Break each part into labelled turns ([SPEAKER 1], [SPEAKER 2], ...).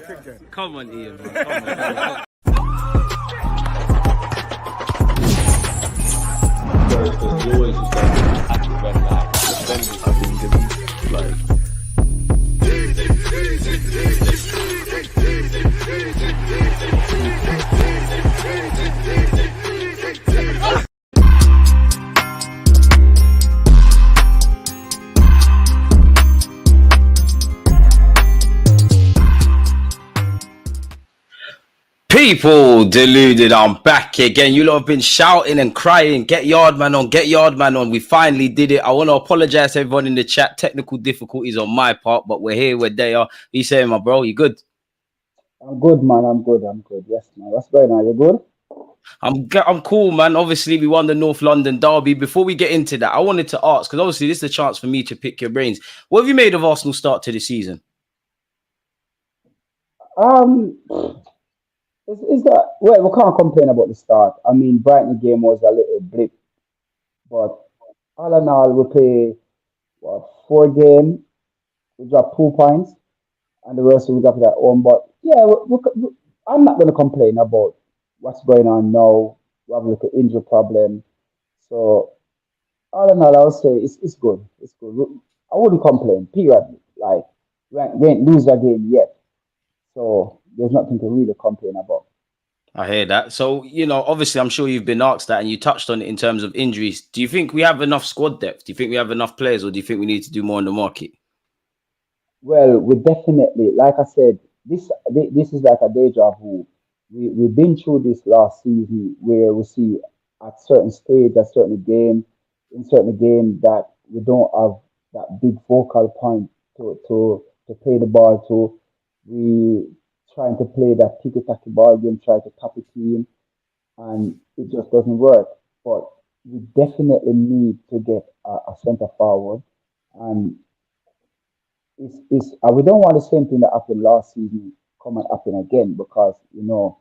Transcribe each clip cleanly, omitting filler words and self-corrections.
[SPEAKER 1] back again.
[SPEAKER 2] Come on, Ian, man. Come on.
[SPEAKER 3] You always just like red light. I think like.
[SPEAKER 2] People deluded, I'm back again. You lot have been shouting and crying, get Yardman on, get Yardman on. We finally did it. I want to apologize to everyone in the chat. Technical difficulties on my part, but we're here, we're there. You saying, my bro, you good?
[SPEAKER 4] I'm good, man. I'm good. Yes, man. What's going on? You good?
[SPEAKER 2] I'm cool, man. Obviously, we won the North London Derby. Before we get into that, I wanted to ask, because obviously this is a chance for me to pick your brains. What have you made of Arsenal's start to the season?
[SPEAKER 4] Is that well? We can't complain about the start. I mean, Brighton game was a little blip, but all in all, we play 4 games. We dropped 2 points, and the rest we got at home. But yeah, I'm not going to complain about what's going on now. We have a little injury problem, so all in all, I'll say it's good. It's good. I wouldn't complain. Period. Like we ain't lose a game yet, so there's nothing to really complain about.
[SPEAKER 2] I hear that. So, you know, obviously, I'm sure you've been asked that and you touched on it in terms of injuries. Do you think we have enough squad depth? Do you think we have enough players, or do you think we need to do more in the market?
[SPEAKER 4] Well, we definitely, like I said, this is like a deja vu. We've been through this last season where we see at certain stage, at certain game, in certain game that we don't have that big focal point to play the ball to. We trying to play that ticky-tacky ball game, try to top a team, and it just doesn't work. But we definitely need to get a centre forward, and we don't want the same thing that happened last season come and happen again, because you know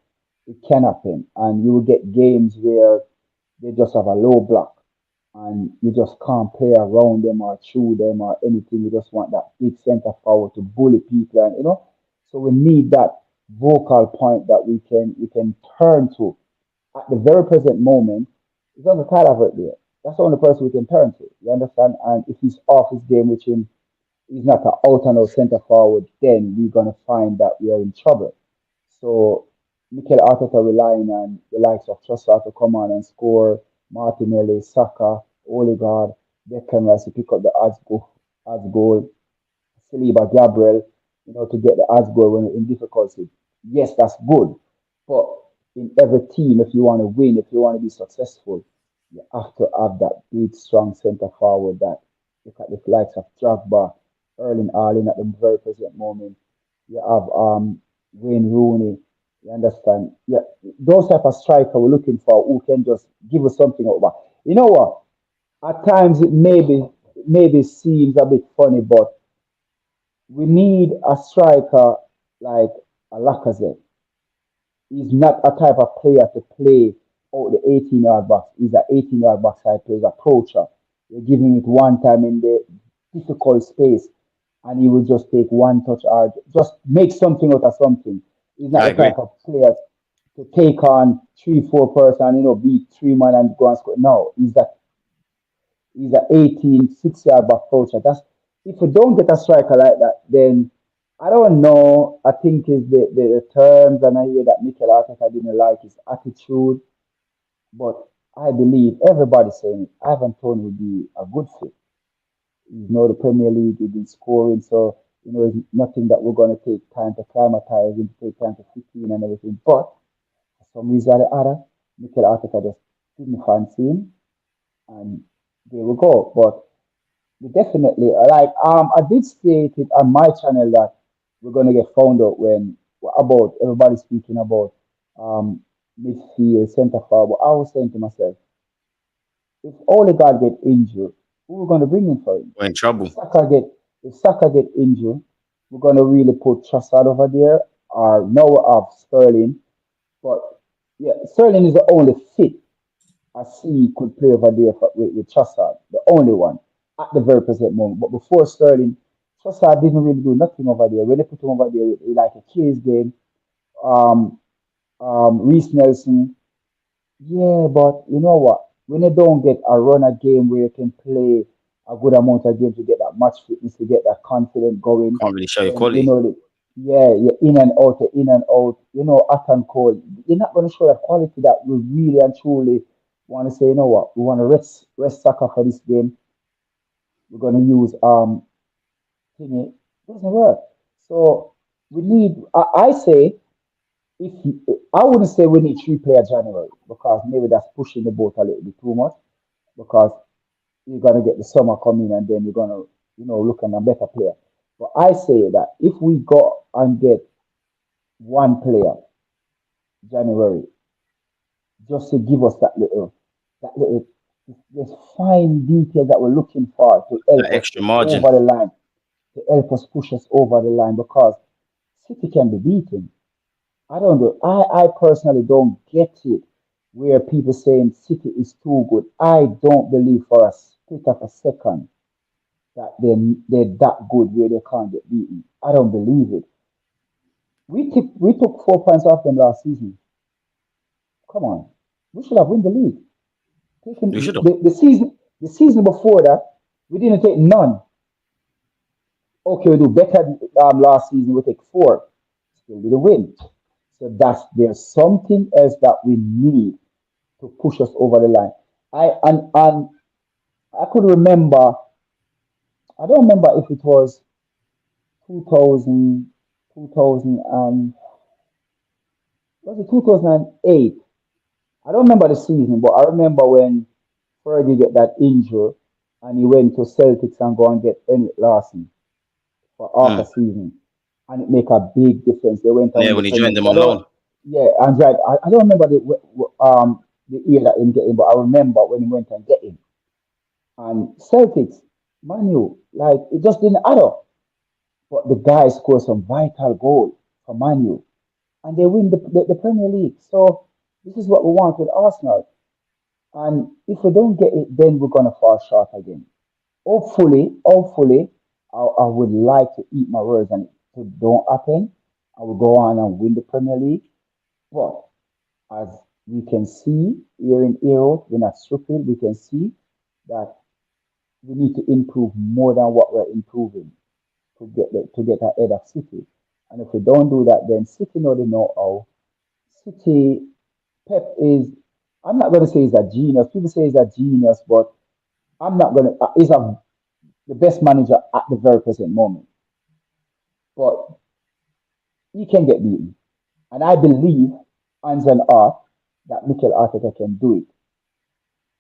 [SPEAKER 4] it can happen, and you will get games where they just have a low block, and you just can't play around them or through them or anything. You just want that big centre forward to bully people, and you know. So we need that vocal point that we can turn to. At the very present moment, it's on the Tyler there. That's the only person we can turn to. You understand? And if he's off his game, which he's not an out and out centre forward, then we're gonna find that we are in trouble. So Mikel Arteta relying on the likes of Trossard to come on and score, Martinelli, Saka, Odegaard, Declan Rice to pick up the odds goal, Saliba, Gabriel, you know, to get the odds goal when in difficulty. Yes, that's good. But in every team, if you want to win, if you want to be successful, you have to have that big, strong centre forward that look at the likes of Drogba, Erling Haaland at the very present moment. You have Wayne Rooney. You understand? Yeah, those type of striker we're looking for who can just give us something over. You know what? At times it maybe seems a bit funny, but we need a striker like a Lacazette. He's not a type of player to play out the 18-yard box. He's an 18-yard box side player, he's a approacher. You're giving it one time in the difficult space, and he will just take one touch or just make something out of something. He's not the type of player to take on 3-4 person, you know, beat 3 man and go and score. No, he's an 18, 6-yard box approacher. That's if we don't get a striker like that, then I don't know. I think it's the terms, and I hear that Mikel Arteta didn't like his attitude, but I believe everybody's saying it. Ivan Toney would be a good fit. You know, the Premier League, he's been scoring, so you know, it's nothing that we're going to take time to climatize him, to take time to fit in and everything. But for some reason or the other, Mikel Arteta just didn't fancy him, and there we go. But we definitely like I did state it on my channel that we're gonna get found out when about everybody speaking about midfield, centre forward. I was saying to myself, if Odegaard get injured, who are gonna bring in for him?
[SPEAKER 2] We're in trouble.
[SPEAKER 4] If Saka get injured, we're gonna really put Trossard over there, or now we have Sterling. But yeah, Sterling is the only fit I see could play over there with Trossard, the only one at the very present moment. But before Sterling, Trossard didn't really do nothing over there. When they put him over there, like a Keys game, um, Reece Nelson. Yeah, but you know what? When you don't get a run a game where you can play a good amount of games to get that match fitness, to get that confidence going,
[SPEAKER 2] Can't really show your
[SPEAKER 4] then you
[SPEAKER 2] quality.
[SPEAKER 4] know that yeah, you're in and out, you're in and out, hot and cold. You're not gonna show that quality that we really and truly want to say, you know what, we want to rest Saka for this game. We're gonna use thingy. It doesn't work. So we need I say if I wouldn't say we need three players January because maybe that's pushing the boat a little bit too much because you're gonna get the summer coming and then you're gonna look at a better player. But I say that if we go and get one player January just to give us that little this fine detail that we're looking for to help
[SPEAKER 2] That
[SPEAKER 4] us
[SPEAKER 2] extra
[SPEAKER 4] get
[SPEAKER 2] margin.
[SPEAKER 4] over the line, to help us push us over the line because City can be beaten. I don't know. I personally don't get it where people saying City is too good. I don't believe for a split of a second that they're that good where they can't get beaten. I don't believe it. We took 4 points off them last season. Come on, we should have won the league.
[SPEAKER 2] We
[SPEAKER 4] Taking
[SPEAKER 2] should have.
[SPEAKER 4] the season before that, we didn't take none. Okay, we do better last season. We take four, still didn't win. So there's something else that we need to push us over the line. And I could remember. I don't remember if it was 2000, 2000 and was it 2008? I don't remember the season, but I remember when Fergie get that injury and he went to Celtics and go and get Henrik Larsson for half
[SPEAKER 2] Mm.
[SPEAKER 4] a season, and it make a big difference. They went and
[SPEAKER 2] Yeah,
[SPEAKER 4] win the
[SPEAKER 2] when he
[SPEAKER 4] Premier
[SPEAKER 2] joined
[SPEAKER 4] League.
[SPEAKER 2] them
[SPEAKER 4] I
[SPEAKER 2] on
[SPEAKER 4] don't,
[SPEAKER 2] loan.
[SPEAKER 4] yeah, and right, I don't remember the year that him get him, but I remember when he went and get him. And Celtics, Manu, like it just didn't add up. But the guy scored some vital goal for Manu, and they win the Premier League. So this is what we want with Arsenal. And if we don't get it, then we're gonna fall short again. Hopefully, I would like to eat my words and it don't happen. I will go on and win the Premier League. But as we can see year in year out, we're not stupid. We can see that we need to improve more than what we're improving to get ahead of City. And if we don't do that, then City know they know how. City Pep is. I'm not going to say he's a genius. People say he's a genius, but I'm not going to. He's the best manager at the very present moment. But he can get beaten, and I believe, hands on heart, that Mikel Arteta can do it.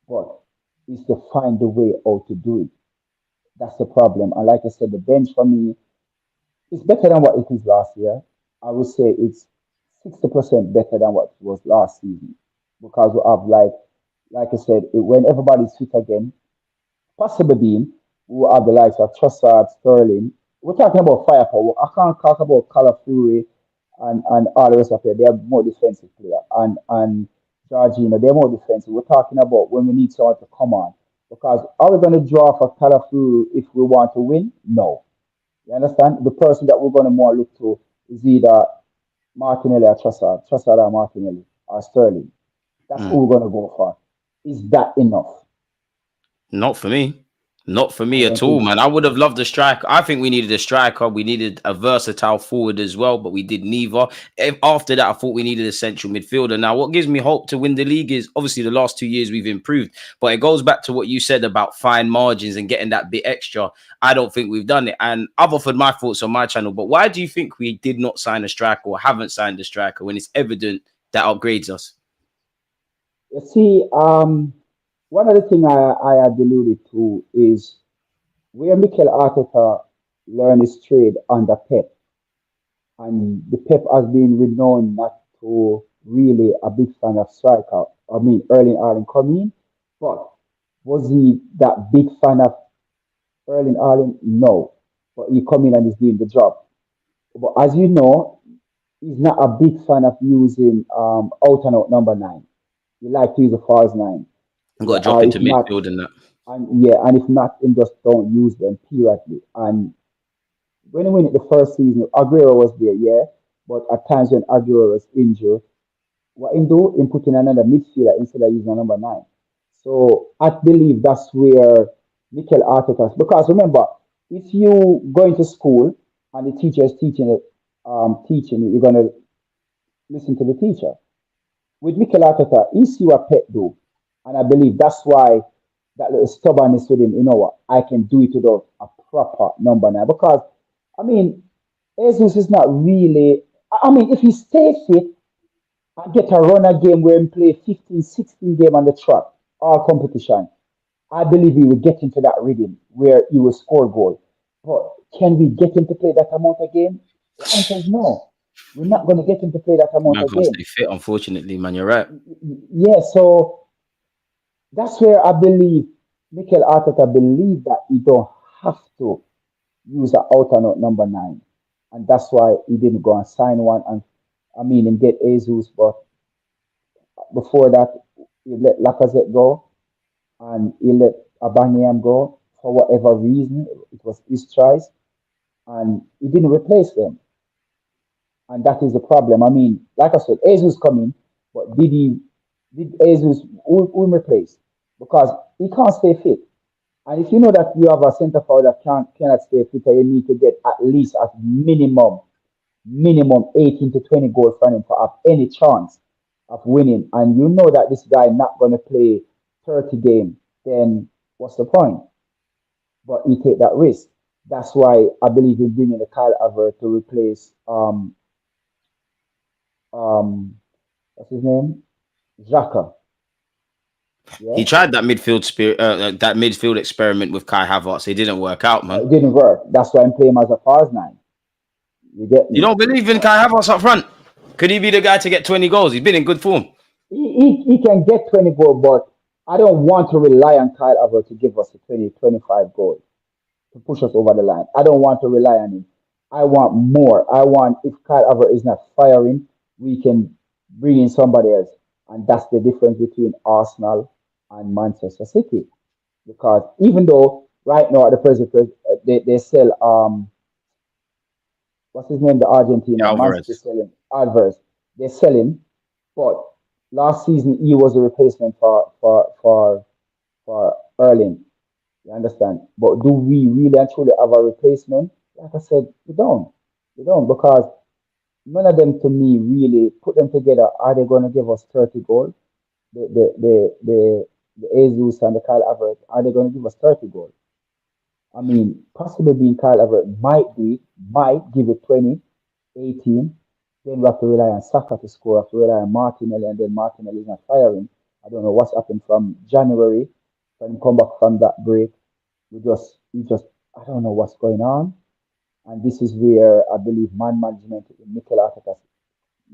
[SPEAKER 4] But is to find the way how to do it. That's the problem. And like I said, the bench for me is better than what it is last year. I would say it's 60% better than what it was last season because we have like I said, when everybody's fit again, possibly being we will have the likes of Trossard, Sterling. We're talking about firepower. I can't talk about Fury and all the rest of it. They are more defensive player and Georgina, they're more defensive. We're talking about when we need someone to come on. Because are we going to draw for Fury if we want to win? No. You understand? The person that we're going to more look to is either Martinelli or Trossard or Martinelli or Sterling. That's
[SPEAKER 2] Mm.
[SPEAKER 4] who we're going to go for. Is that enough?
[SPEAKER 2] Not for me. Not for
[SPEAKER 4] I
[SPEAKER 2] me
[SPEAKER 4] don't
[SPEAKER 2] at all,
[SPEAKER 4] think
[SPEAKER 2] man.
[SPEAKER 4] so.
[SPEAKER 2] I would have loved a striker. I think we needed a striker. We needed a versatile forward as well, but we did neither. After that, I thought we needed a central midfielder. Now, what gives me hope to win the league is obviously the last 2 years we've improved, but it goes back to what you said about fine margins and getting that bit extra. I don't think we've done it. And I've offered my thoughts on my channel, but why do you think we did not sign a striker or haven't signed a striker when it's evident that upgrades us?
[SPEAKER 4] You see, one of the things I had alluded to is where Mikel Arteta learned his trade under Pep, and the Pep has been renowned not to really a big fan of striker. I mean, Erling Haaland coming in, but was he that big fan of Erling Haaland? No, but he come in and he's doing the job. But as you know, he's not a big fan of using out and out number nine. He like to use a false nine.
[SPEAKER 2] I've got
[SPEAKER 4] Yeah,
[SPEAKER 2] to drop
[SPEAKER 4] if
[SPEAKER 2] into
[SPEAKER 4] not,
[SPEAKER 2] midfield and that.
[SPEAKER 4] and yeah, and if not, him just don't use them periodly. And when he win it the first season, Aguero was there, yeah. But at times when Aguero was injured, what him do? Him put in another midfielder instead of using a number 9. So I believe that's where Mikel Arteta. Because remember, if you go into school and the teacher is teaching you, you're gonna listen to the teacher. With Mikel Arteta, he see what Pep do, and I believe that's why that little stubbornness with him. You know what? I can do it without a proper number 9 because I mean, Jesus is not really. I mean, if he stays fit and get a run a game where he play 15, 16 game on the track, all competition, I believe he will get into that rhythm where he will score goal. But can we get him to play that amount of game? The answer is no. We're not going to get him to play that amount
[SPEAKER 2] Man
[SPEAKER 4] of
[SPEAKER 2] can't
[SPEAKER 4] game.
[SPEAKER 2] stay fit, unfortunately, man. You're right.
[SPEAKER 4] Yeah, so that's where I believe Mikel Arteta believe that he don't have to use an out and out number 9, and that's why he didn't go and sign one. And I mean, and get Jesus, but before that, he let Lacazette go and he let Aubameyang go for whatever reason. It was his choice, and he didn't replace them, and that is the problem. I mean, like I said, Jesus coming, but did Jesus who replace? Because he can't stay fit. And if you know that you have a centre forward that cannot stay fit, you need to get at least at minimum 18 to 20 goals from him to have any chance of winning. And you know that this guy not going to play 30 games, then what's the point? But he take that risk. That's why I believe in bringing the Kyle Havertz to replace what's his name, Xhaka. Yeah,
[SPEAKER 2] He tried that that midfield experiment with Kai Havertz. It didn't work out, man.
[SPEAKER 4] it didn't work. That's why I'm playing him as a false 9. You get
[SPEAKER 2] You
[SPEAKER 4] me?
[SPEAKER 2] don't believe in Kai Havertz up front? Could he be the guy to get 20 goals? He's been in good form.
[SPEAKER 4] He can get 20 goals, but I don't want to rely on Kyle Havertz to give us the 20, 25 goals to push us over the line. I don't want to rely on him. I want more. I want, if Kyle Havertz is not firing, we can bring in somebody else. And that's the difference between Arsenal and Manchester City. Because even though right now at the present, they sell, what's his name, the Argentina, Man City
[SPEAKER 2] Alvarez.
[SPEAKER 4] selling, Alvarez. They're selling, but last season he was a replacement for Erling. You understand? But do we really and truly have a replacement? Like I said, we don't. We don't because none of them to me really put them together. Are they going to give us 30 goals? The Jesus and the Kyle Havertz, are they going to give us 30 goals? I mean, possibly being Kyle Havertz might give it 20, 18. Then we have to rely on Saka to score. We have to rely on Martinelli, and then Martinelli is not firing. I don't know what's happened from January when he come back from that break. We just, I don't know what's going on. And this is where I believe man management in Mikel Arteta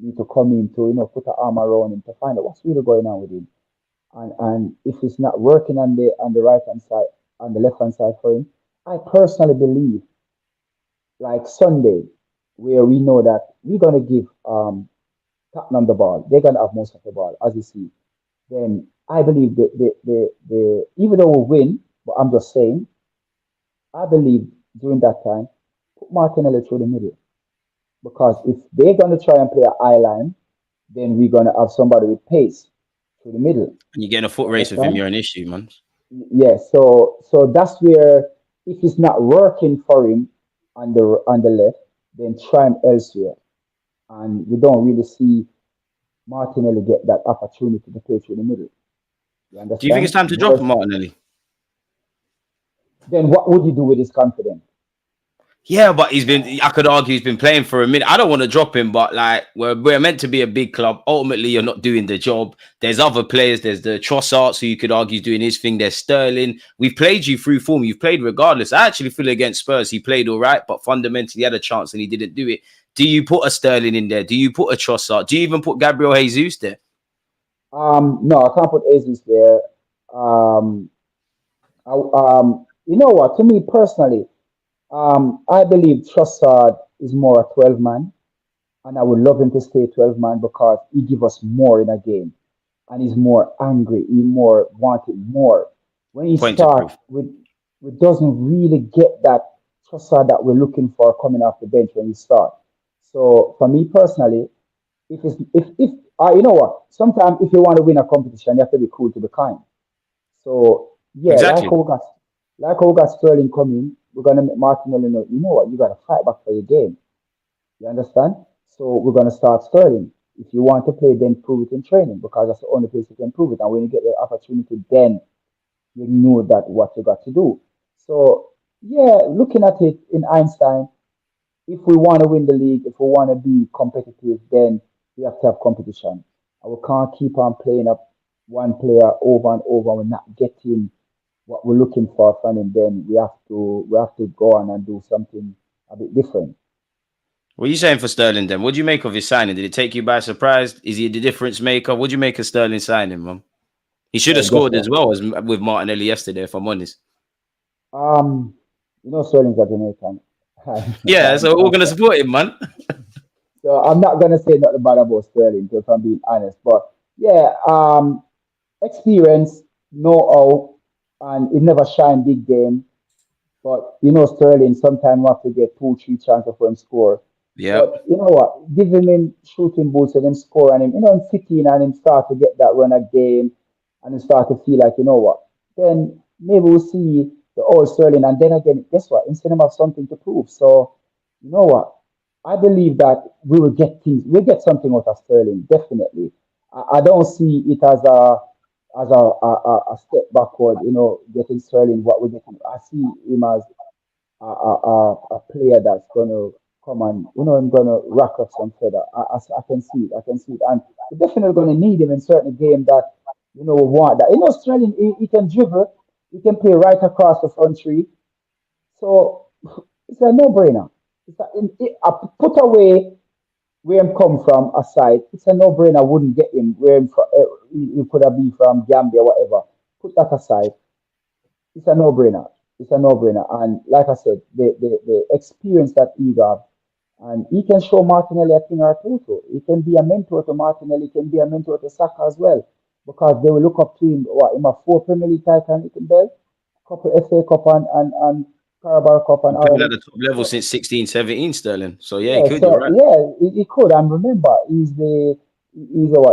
[SPEAKER 4] need to come in to, put an arm around him to find out what's really going on with him. And if it's not working on the right hand side, on the left hand side for him, I personally believe, like Sunday, where we know that we're gonna give Tottenham the ball, they're gonna have most of the ball, as you see. Then I believe that the even though we win, but I'm just saying, I believe during that time, put Martinelli through the middle. Because if they're gonna try and play a eye line, then we're gonna have somebody with pace through the middle.
[SPEAKER 2] And you're getting a foot
[SPEAKER 4] You
[SPEAKER 2] race with him,
[SPEAKER 4] understand?
[SPEAKER 2] you're an issue, man.
[SPEAKER 4] Yeah, so that's where if it's not working for him on the left, then try him elsewhere. And we don't really see Martinelli get that opportunity to play through the middle. You
[SPEAKER 2] Do you think it's
[SPEAKER 4] understand?
[SPEAKER 2] time to drop Martinelli?
[SPEAKER 4] Then what would you do with his confidence?
[SPEAKER 2] Yeah, but I could argue he's been playing for a minute. I don't want to drop him, but like we're meant to be a big club. Ultimately, you're not doing the job. There's other players. There's the Trossard, who you could argue is doing his thing. There's Sterling. We've played you through form. You've played regardless. I actually feel against Spurs, he played all right, but fundamentally he had a chance and he didn't do it. Do you put a Sterling in there? Do you put a Trossard? Do you even put Gabriel Jesus there?
[SPEAKER 4] No, I can't put Jesus there. You know what? To me personally, I believe Trossard is more a 12 man, and I would love him to stay 12 man because he give us more in a game, and he's more angry. He more wanted more. When he
[SPEAKER 2] Point to
[SPEAKER 4] start
[SPEAKER 2] proof.
[SPEAKER 4] with doesn't really get that Trossard that we're looking for coming off the bench when we start. So for me personally, if you know what, sometimes if you want to win a competition, you have to be cool to be kind. So yeah,
[SPEAKER 2] Exactly.
[SPEAKER 4] like how we got Sterling coming, we're gonna make Martinelli know, you know what, you gotta fight back for your game. You understand? So we're gonna start Sterling. If you want to play, then prove it in training because that's the only place you can prove it. And when you get the opportunity, then you know that what you got to do. So yeah, looking at it in Einstein, if we want to win the league, if we want to be competitive, then we have to have competition. And we can't keep on playing up one player over and over. We're not getting what we're looking for from him. Then we have to go on and do something a bit different.
[SPEAKER 2] What are you saying for Sterling then? What do you make of his signing? Did it take you by surprise? Is he the difference maker? What do you make of Sterling signing, man? He should have
[SPEAKER 4] Well, guess
[SPEAKER 2] scored as
[SPEAKER 4] what?
[SPEAKER 2] well as with Martinelli yesterday, if I'm honest.
[SPEAKER 4] Um, Sterling's a Jamaican.
[SPEAKER 2] Yeah, so we're gonna support him, man.
[SPEAKER 4] So I'm not gonna say nothing bad about Sterling, if I'm being honest. But yeah, experience, know-how, and it never shine big game. But Sterling sometimes have to get two, three chances for him score.
[SPEAKER 2] Yep.
[SPEAKER 4] But you know what? Give him in shooting boots and him score and him, him sitting and him start to get that run of game and him start to feel like, you know what? Then maybe we'll see the old Sterling and then again, guess what? Instead of have something to prove. So, you know what? I believe that we'll get something out of Sterling, definitely. I don't see it as a step backward, getting Sterling what we're getting. I see him as a player that's gonna come and I'm gonna rack up some feather. I can see it. I can see it, and we're definitely gonna need him in certain game that we want that. Sterling, he can dribble, he can play right across the front three, so it's a no-brainer. I put away where him come from aside. It's a no-brainer. I wouldn't get him where he could have been from Gambia, whatever. Put that aside. It's a no-brainer. It's a no-brainer. And like I said, the experience that he got, and he can show Martinelli a thing or two. He can be a mentor to Martinelli. He can be a mentor to Saka as well, because they will look up to him. What, him a 4 Premier League title, he can belt, couple FA Cup and Carabao Cup and all
[SPEAKER 2] Been
[SPEAKER 4] of
[SPEAKER 2] at
[SPEAKER 4] it.
[SPEAKER 2] the top level
[SPEAKER 4] So,
[SPEAKER 2] since 16, 17, Sterling. So yeah, he
[SPEAKER 4] yeah,
[SPEAKER 2] could, you're
[SPEAKER 4] so
[SPEAKER 2] right.
[SPEAKER 4] yeah, he could. And remember, he's the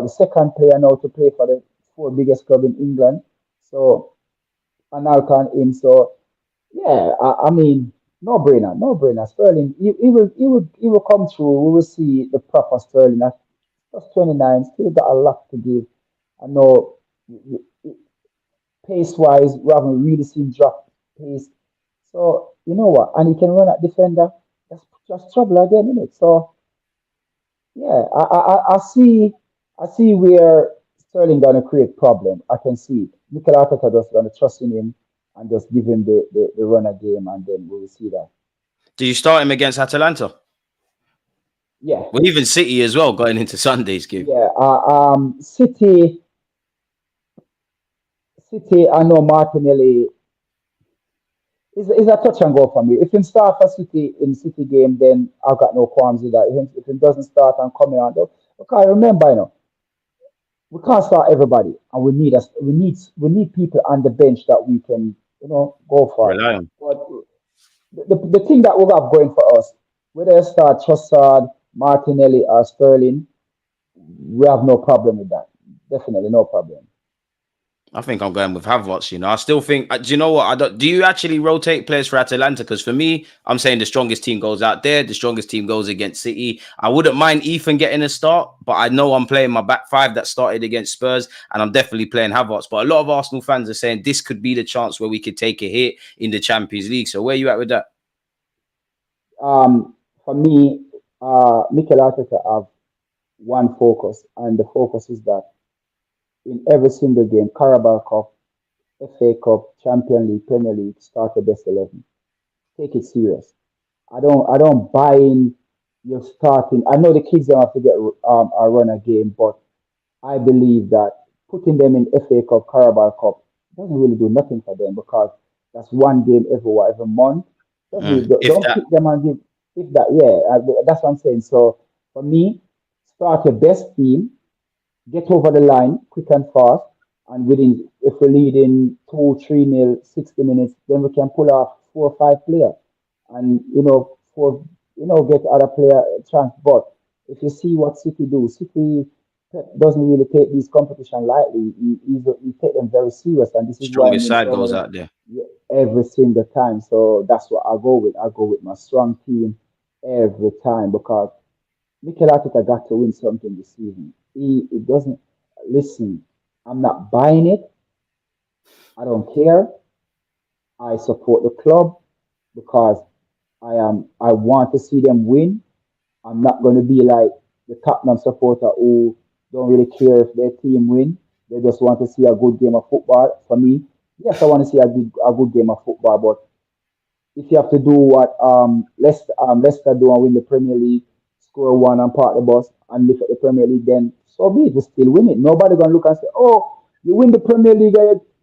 [SPEAKER 4] second player now to play for the four biggest club in England. So an Alcon in. So yeah, I mean, no brainer, no brainer. Sterling, he will come through. We will see the proper Sterling. That's 29. Still got a lot to give. I know pace wise, we haven't really seen drop pace. So you know what? And he can run at defender. That's just trouble again, isn't it? So yeah, I see where Sterling gonna create problem. I can see it. Mikel Arteta just gonna trust in him and just give him the runner game, and then we will see that.
[SPEAKER 2] Did you start him against Atalanta?
[SPEAKER 4] Yeah,
[SPEAKER 2] Well, even City as well, going into Sunday's game.
[SPEAKER 4] yeah. City. I know Martinelli is a touch and go for me. If him start for City in City game, then I've got no qualms with that. If him doesn't start and coming on, though, okay, remember, we can't start everybody, and we need people on the bench that we can go for.
[SPEAKER 2] Rely on.
[SPEAKER 4] But the thing that we have going for us, whether I start Trossard, Martinelli, or Sterling, we have no problem with that. Definitely no problem.
[SPEAKER 2] I think I'm going with Havertz. I still think. Do you know what? Do you actually rotate players for Atalanta? Because for me, I'm saying the strongest team goes out there. The strongest team goes against City. I wouldn't mind Ethan getting a start, but I know I'm playing my back five that started against Spurs, and I'm definitely playing Havertz. But a lot of Arsenal fans are saying this could be the chance where we could take a hit in the Champions League. So where are you at with that?
[SPEAKER 4] For me, Mikel Arteta have one focus, and the focus is that in every single game, Carabao Cup, FA Cup, Champion League, Premier League, start the best 11. Take it serious. I don't buy in your starting. I know the kids don't have to get a run a game, but I believe that putting them in FA Cup, Carabao Cup doesn't really do nothing for them because that's one game every month. Doesn't really,
[SPEAKER 2] If
[SPEAKER 4] don't
[SPEAKER 2] that.
[SPEAKER 4] pick them and give if that. Yeah, that's what I'm saying. So for me, start your best team, get over the line quick and fast, and within if we're leading 2, 3 nil, 60 minutes, then we can pull off 4 or 5 players. and for get other player a chance. But if you see what City do, City Pep doesn't really take these competition lightly. He take them very serious, and this is why I
[SPEAKER 2] Strongest
[SPEAKER 4] win
[SPEAKER 2] side
[SPEAKER 4] so
[SPEAKER 2] goes
[SPEAKER 4] many
[SPEAKER 2] out there.
[SPEAKER 4] every single time. So that's what I go with. I go with my strong team every time because Mikel Arteta got to win something this season. He doesn't listen. I'm not buying it. I don't care. I support the club because I want to see them win. I'm not going to be like the Tottenham supporter who don't really care if their team win. They just want to see a good game of football. For me, yes, I want to see a good game of football, but if you have to do what Leicester do and win the Premier League, score one and park the bus and lift up the Premier League, then so be it. We still win it. Nobody gonna look and say, "Oh, you win the Premier League,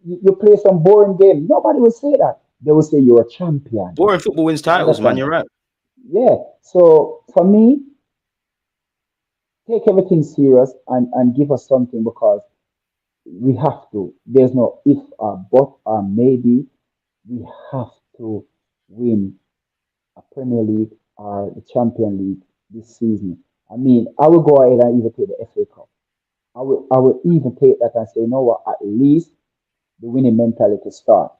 [SPEAKER 4] you play some boring game." Nobody will say that. They will say you're a champion.
[SPEAKER 2] Boring football wins
[SPEAKER 4] You
[SPEAKER 2] titles, man.
[SPEAKER 4] understand?
[SPEAKER 2] You're right.
[SPEAKER 4] Yeah. So for me, take everything serious and give us something because we have to. There's no if or but or maybe. We have to win a Premier League or the Champion League this season. I mean, I will go ahead and even take the FA Cup. I will even take that and say, you know what, at least the winning mentality start.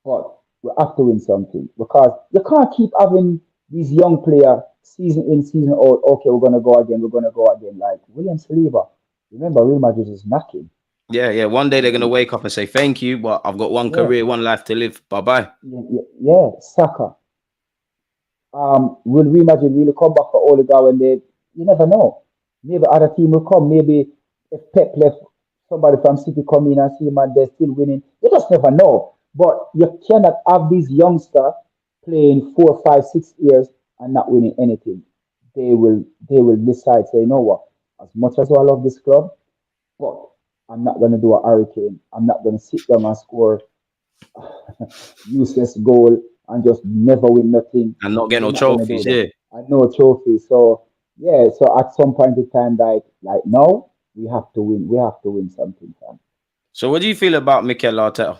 [SPEAKER 4] But we have to win something because you can't keep having these young players season in, season out. Okay, we're gonna go again, we're gonna go again. Like William Saliba. Remember, Real Madrid is knocking.
[SPEAKER 2] Yeah, yeah. One day they're gonna wake up and say thank you, but I've got one
[SPEAKER 4] Yeah,
[SPEAKER 2] career, one life to live. Bye bye.
[SPEAKER 4] yeah. Saka. Will Real Madrid really come back for Odegaard when they? You never know. Maybe other team will come. Maybe if Pep left, somebody from City come in and see man, they're still winning. You just never know. But you cannot have these youngsters playing 4, 5, 6 years and not winning anything. They will decide, say, you know what? As much as I love this club, but I'm not gonna do a hurricane. I'm not gonna sit down and score useless goal and just never win nothing.
[SPEAKER 2] And not get
[SPEAKER 4] We're
[SPEAKER 2] no
[SPEAKER 4] not gonna do
[SPEAKER 2] trophies.
[SPEAKER 4] that.
[SPEAKER 2] Yeah.
[SPEAKER 4] I know trophy. So yeah, so at some point in time, like now, we have to win. We have to win something, fam.
[SPEAKER 2] So what do you feel about Mikel Arteta,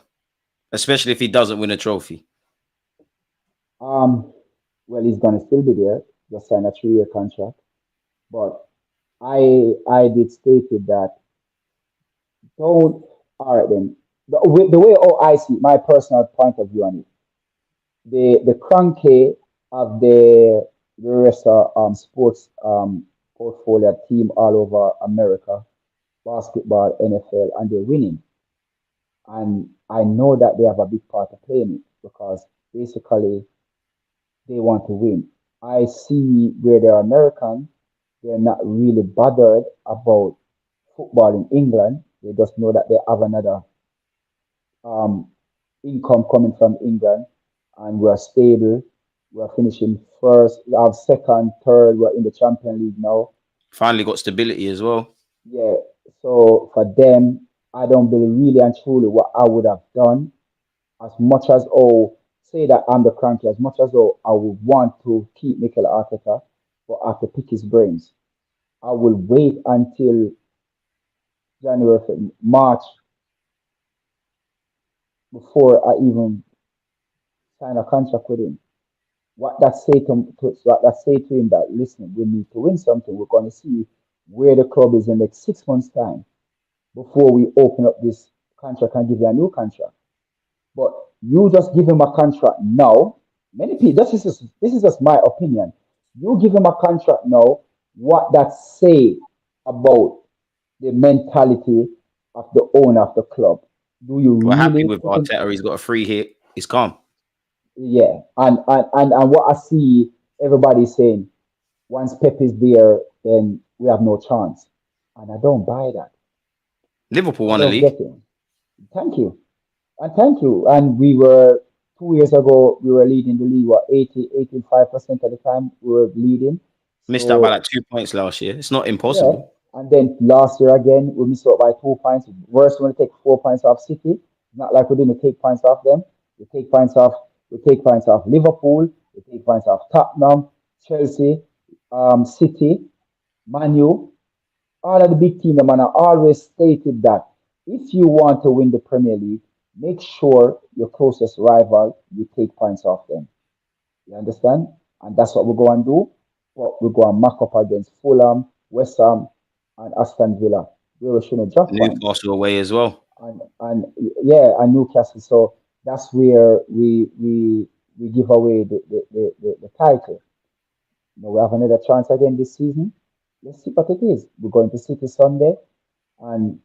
[SPEAKER 2] especially if he doesn't win a trophy?
[SPEAKER 4] Um, well, he's gonna still be there. Just sign a 3-year contract. But I did stated that don't. All right then. The way I see it, my personal point of view on it, the cranky of the rest of sports portfolio team all over America, basketball, NFL, and they're winning. And I know that they have a big part to play in it because basically they want to win. I see where they're American, they're not really bothered about football in England. They just know that they have another um, income coming from England, and we're stable. We're finishing first, we have second, third. We're in the Champion League now.
[SPEAKER 2] Finally got stability as well.
[SPEAKER 4] Yeah. So for them, I don't believe really and truly what I would have done. As much as say that I'm the cranky, as much as I would want to keep Mikel Arteta, but I have to pick his brains. I will wait until January, March before I even sign a contract with him. What that say to him that listen, we need to win something. We're going to see where the club is in like 6 months' time before we open up this contract and give you a new contract. But you just give him a contract now. Many people, this is just my opinion. You give him a contract now. What that say about the mentality of the owner of the club? Do you
[SPEAKER 2] We're happy
[SPEAKER 4] really
[SPEAKER 2] with
[SPEAKER 4] put him?
[SPEAKER 2] Arteta. He's got a free hit. He's calm.
[SPEAKER 4] Yeah, and what I see everybody saying, once Pep is there, then we have no chance. And I don't buy that.
[SPEAKER 2] Liverpool
[SPEAKER 4] I
[SPEAKER 2] won the
[SPEAKER 4] don't
[SPEAKER 2] league.
[SPEAKER 4] get it. Thank you. And thank you. And we were 2 years ago, we were leading the league, what, 85% of the time we were leading.
[SPEAKER 2] Missed out by
[SPEAKER 4] So
[SPEAKER 2] like 2 points last year. It's not
[SPEAKER 4] yeah.
[SPEAKER 2] impossible.
[SPEAKER 4] And then last year again, we missed out by 2 points. Worse when we take 4 points off City. Not like we didn't take points off them. We take points off. We take points off Liverpool. We take points off Tottenham, Chelsea, City, Manu. All of the big teams, man, I always stated that if you want to win the Premier League, make sure your closest rival you take points off them. You understand? And that's what we're going to do. But we're going to mark up against Fulham, West Ham, and Aston Villa. We were showing drop points.
[SPEAKER 2] Newcastle away as well.
[SPEAKER 4] And yeah, and Newcastle. So that's where we give away the title. Now we have another chance again this season. Let's see what it is. We're going to City Sunday, and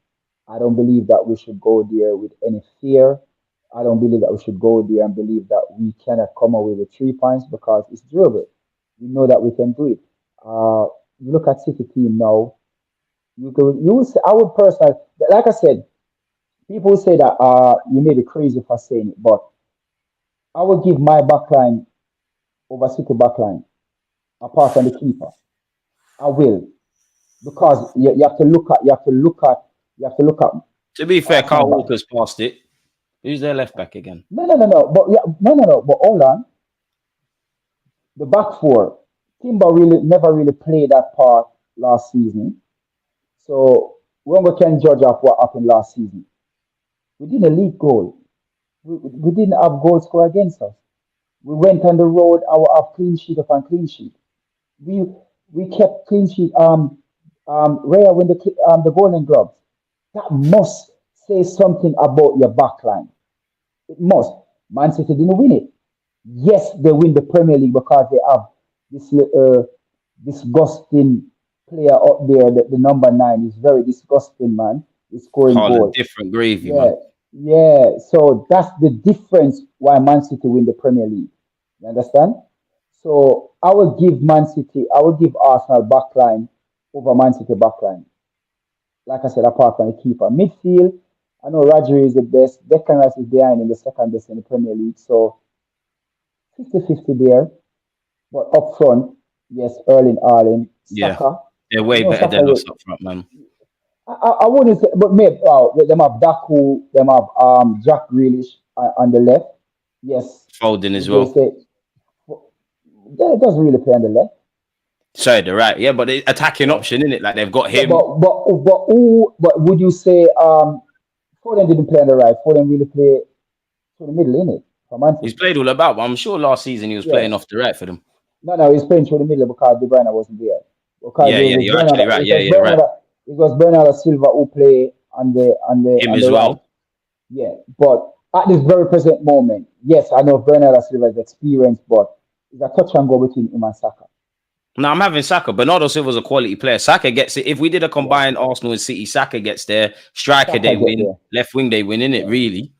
[SPEAKER 4] I don't believe that we should go there with any fear. I don't believe that we should go there and believe that we cannot come away with 3 points because it's doable. We know that we can do it. You look at City team now. You will say, I would personally, like I said, people say that you may be crazy for saying it, but I would give my backline over City backline apart from the keeper. I will because you have to look at you have to look at.
[SPEAKER 2] To be fair, Carl
[SPEAKER 4] Arsenal.
[SPEAKER 2] Walker's passed it. Who's their left back again?
[SPEAKER 4] No. But But hold on. The back four, Timber really never really played that part last season. So when we can judge off what happened last season, we didn't lead goal. We didn't have goal score against us. We went on the road. Our have clean sheet upon clean sheet. We kept clean sheet. Rare when the Golden Gloves. That must say something about your backline. It must. Man City didn't win it. Yes, they win the Premier League because they have this disgusting player up there. The number 9 is very disgusting, man. He's scoring
[SPEAKER 2] Carl,
[SPEAKER 4] goals.
[SPEAKER 2] different gravy,
[SPEAKER 4] Yeah,
[SPEAKER 2] man.
[SPEAKER 4] yeah. So that's the difference why Man City win the Premier League. You understand? So I will give Arsenal backline over Man City backline. Like I said, apart from the keeper. Midfield, I know Rodri is the best. Declan Rice is behind in the second best in the Premier League. So 50-50 there. But up front, yes, Erling Haaland,
[SPEAKER 2] Yeah.
[SPEAKER 4] Saka.
[SPEAKER 2] They're way
[SPEAKER 4] You know,
[SPEAKER 2] better
[SPEAKER 4] Saka
[SPEAKER 2] than
[SPEAKER 4] will,
[SPEAKER 2] us up front, man.
[SPEAKER 4] I wouldn't say, but maybe them have Daku, them have Jack Grealish on the left. Yes,
[SPEAKER 2] Foden as
[SPEAKER 4] they
[SPEAKER 2] well.
[SPEAKER 4] say they doesn't really play on the left.
[SPEAKER 2] Sorry, they're right. Yeah, but the attacking option, isn't it? Like they've got
[SPEAKER 4] Yeah,
[SPEAKER 2] him.
[SPEAKER 4] but would you say Foden didn't play on the right? Foden really play to the middle, innit? For Man
[SPEAKER 2] He's
[SPEAKER 4] City.
[SPEAKER 2] played all about, but I'm sure last season he was
[SPEAKER 4] Yeah.
[SPEAKER 2] playing off the right for them.
[SPEAKER 4] No, he's playing through the middle because De Bruyne wasn't there. Because
[SPEAKER 2] Yeah,
[SPEAKER 4] it was
[SPEAKER 2] you're actually right. Yeah, right.
[SPEAKER 4] It was Bernardo Silva who play on the
[SPEAKER 2] Him
[SPEAKER 4] on
[SPEAKER 2] as
[SPEAKER 4] the right.
[SPEAKER 2] well.
[SPEAKER 4] Yeah, but at this very present moment, yes, I know Bernardo Silva is experienced, but it's a touch and go between him and Saka.
[SPEAKER 2] No, I'm having Saka. Bernardo Silva's a quality player. Saka gets it. If we did a combined Arsenal and City, Saka gets there. Striker,
[SPEAKER 4] Saka
[SPEAKER 2] they
[SPEAKER 4] get
[SPEAKER 2] win.
[SPEAKER 4] there.
[SPEAKER 2] Left wing, they win, innit? Really.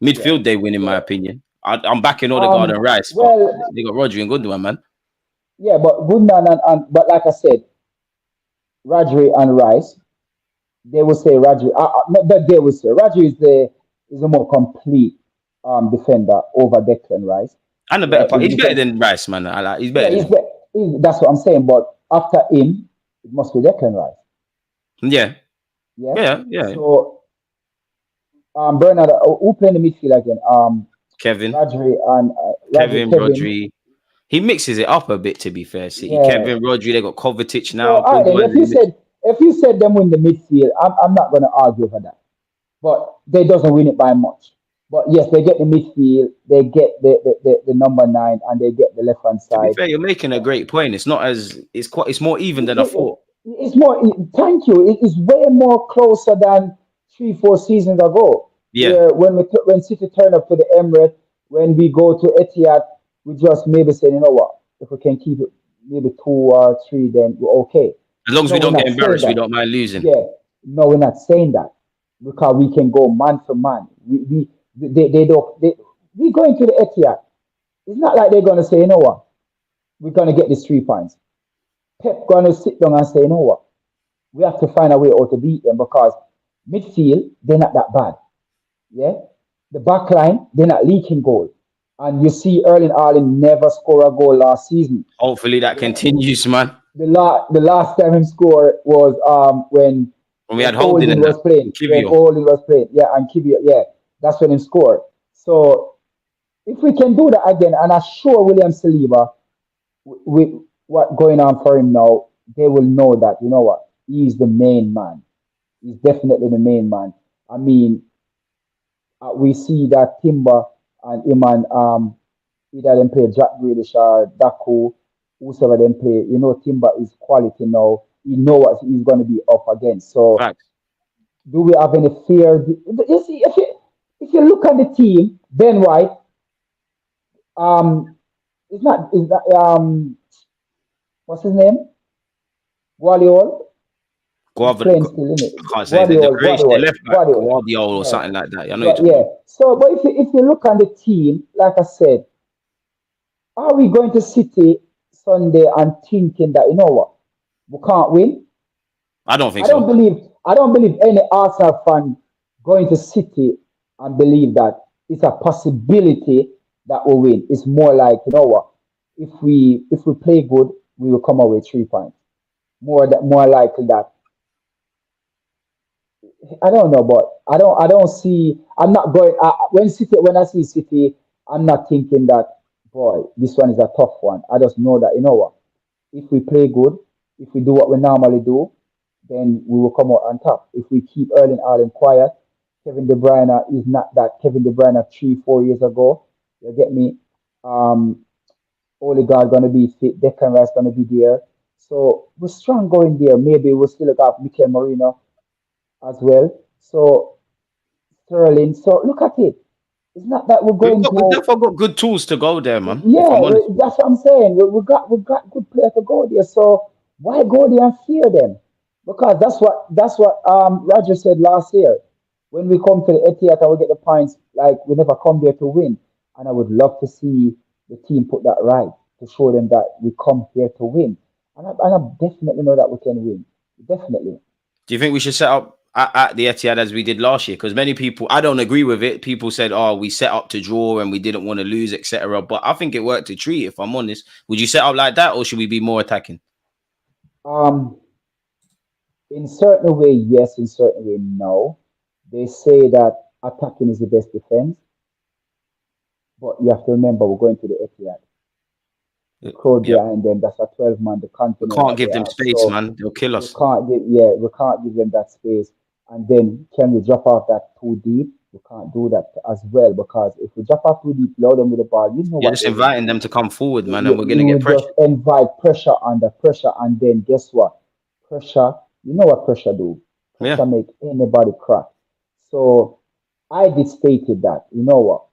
[SPEAKER 2] Midfield, they win, in my opinion. I'm backing Odegaard and Rice, but
[SPEAKER 4] Well,
[SPEAKER 2] they got Rodri and Gundogan, man.
[SPEAKER 4] yeah, but Gundogan but like I said, Rodri and Rice, they will say Rodri. Not that they will say Rodri is the more complete defender over Declan Rice.
[SPEAKER 2] And a better part. He's better than Rice, man. He's better.
[SPEAKER 4] Yeah, that's what I'm saying. But after him, it must be Declan Rice.
[SPEAKER 2] Yeah.
[SPEAKER 4] Yeah.
[SPEAKER 2] Yeah.
[SPEAKER 4] So Bernard, who playing the midfield again?
[SPEAKER 2] Kevin.
[SPEAKER 4] Rodri and
[SPEAKER 2] Kevin, Rodri. He mixes it up a bit, to be fair. City.
[SPEAKER 4] Yeah.
[SPEAKER 2] Kevin, Rodri, they got Kovacic now.
[SPEAKER 4] So, all right, if you said them win the midfield, I'm not going to argue over that. But they doesn't win it by much. But yes, they get the midfield, they get the number 9, and they get the left hand side.
[SPEAKER 2] To be fair, you're making a great point. It's not as it's more even than I thought.
[SPEAKER 4] It's more. Thank you. It is way more closer than 3-4 seasons ago.
[SPEAKER 2] Yeah.
[SPEAKER 4] When City turn up to the Emirates, when we go to Etihad, we just maybe say, you know what, if we can keep it maybe 2 or 3, then we're okay.
[SPEAKER 2] As long as we don't get embarrassed, we don't mind losing.
[SPEAKER 4] Yeah. No, we're not saying that because we can go man for man. We going to the Etihad. It's not like they're gonna say, you know what, we're gonna get these 3 points. Pep gonna sit down and say, you know what, we have to find a way out to beat them because midfield, they're not that bad. Yeah, the back line, they're not leaking goal. And you see Erling Haaland never score a goal last season.
[SPEAKER 2] Hopefully that continues, man.
[SPEAKER 4] The last time he scored was when
[SPEAKER 2] we had Holding
[SPEAKER 4] was playing. Holding was playing. Yeah, and Kibio, yeah. That's when he scored. So if we can do that again, and I'm sure William Saliba, with what going on for him now, they will know that, you know what, he's the main man. He's definitely the main man. I mean, we see that Timber and him and Either them play Jack Grealish or Daku, whosoever them play. You know, Timber is quality now. You know what he's going to be up against. So,
[SPEAKER 2] Facts.
[SPEAKER 4] do we have any fear? You see, if you look at the team, Ben White, um, it's not is that what's his name? Guardiola. He's playing still, isn't it?
[SPEAKER 2] I can't say the
[SPEAKER 4] Guardiola,
[SPEAKER 2] Croatian, the left back,
[SPEAKER 4] Guardiola.
[SPEAKER 2] Guardiola or
[SPEAKER 4] Yeah,
[SPEAKER 2] something like that. I know you're talking
[SPEAKER 4] yeah.
[SPEAKER 2] about.
[SPEAKER 4] So, but if you look at the team, like I said, are we going to City Sunday and thinking that you know what, we can't win?
[SPEAKER 2] I don't think
[SPEAKER 4] I don't
[SPEAKER 2] so.
[SPEAKER 4] believe I don't believe any Arsenal fan going to City and believe that it's a possibility that we'll win. It's more like, you know what, if we play good, we will come away 3 points. More likely that. I don't know, but I don't see. I'm not going. When I see City, I'm not thinking that boy, this one is a tough one. I just know that you know what, if we play good, if we do what we normally do, then we will come out on top. If we keep Erling Haaland quiet, Kevin De Bruyne is not that Kevin De Bruyne 3 4 years ago. You get me? Um, Odegaard gonna be fit. Declan Rice gonna be there. So we're strong going there. Maybe we'll still got Mikel Marino as well. So Sterling. So look at it. It's not that we're going
[SPEAKER 2] We've
[SPEAKER 4] to.
[SPEAKER 2] definitely got good tools to go there, man. If
[SPEAKER 4] Yeah,
[SPEAKER 2] I'm honest.
[SPEAKER 4] that's what I'm saying. We got good players to go there. So why go there and fear them? Because that's what Roger said last year. When we come to the Etihad and we get the points, like we never come there to win. And I would love to see the team put that right to show them that we come here to win. And I definitely know that we can win. Definitely.
[SPEAKER 2] Do you think we should set up at the Etihad as we did last year? Because many people, I don't agree with it. People said, "Oh, we set up to draw and we didn't want to lose, etc." But I think it worked a treat. If I'm honest, would you set up like that, or should we be more attacking?
[SPEAKER 4] Um, in certain way, yes. In certain way, no. They say that attacking is the best defense, but you have to remember we're going to the Etihad. The crowd
[SPEAKER 2] Yeah,
[SPEAKER 4] behind them, that's a 12-man, the
[SPEAKER 2] we
[SPEAKER 4] continent
[SPEAKER 2] can't
[SPEAKER 4] that they
[SPEAKER 2] give them
[SPEAKER 4] have.
[SPEAKER 2] space,
[SPEAKER 4] So
[SPEAKER 2] man. They'll kill us.
[SPEAKER 4] we can't give them that space. And then can we drop off that too deep? We can't do that as well because if we drop off too deep, load them with the ball, you know
[SPEAKER 2] You're
[SPEAKER 4] what
[SPEAKER 2] just
[SPEAKER 4] they will
[SPEAKER 2] inviting
[SPEAKER 4] do.
[SPEAKER 2] them to come forward, man, and
[SPEAKER 4] You,
[SPEAKER 2] we're
[SPEAKER 4] you
[SPEAKER 2] gonna get
[SPEAKER 4] will
[SPEAKER 2] pressure.
[SPEAKER 4] just invite pressure under pressure, and then guess what? Pressure, you know what pressure do?
[SPEAKER 2] Yeah,
[SPEAKER 4] Pressure make anybody crack. So I did stated that, you know what?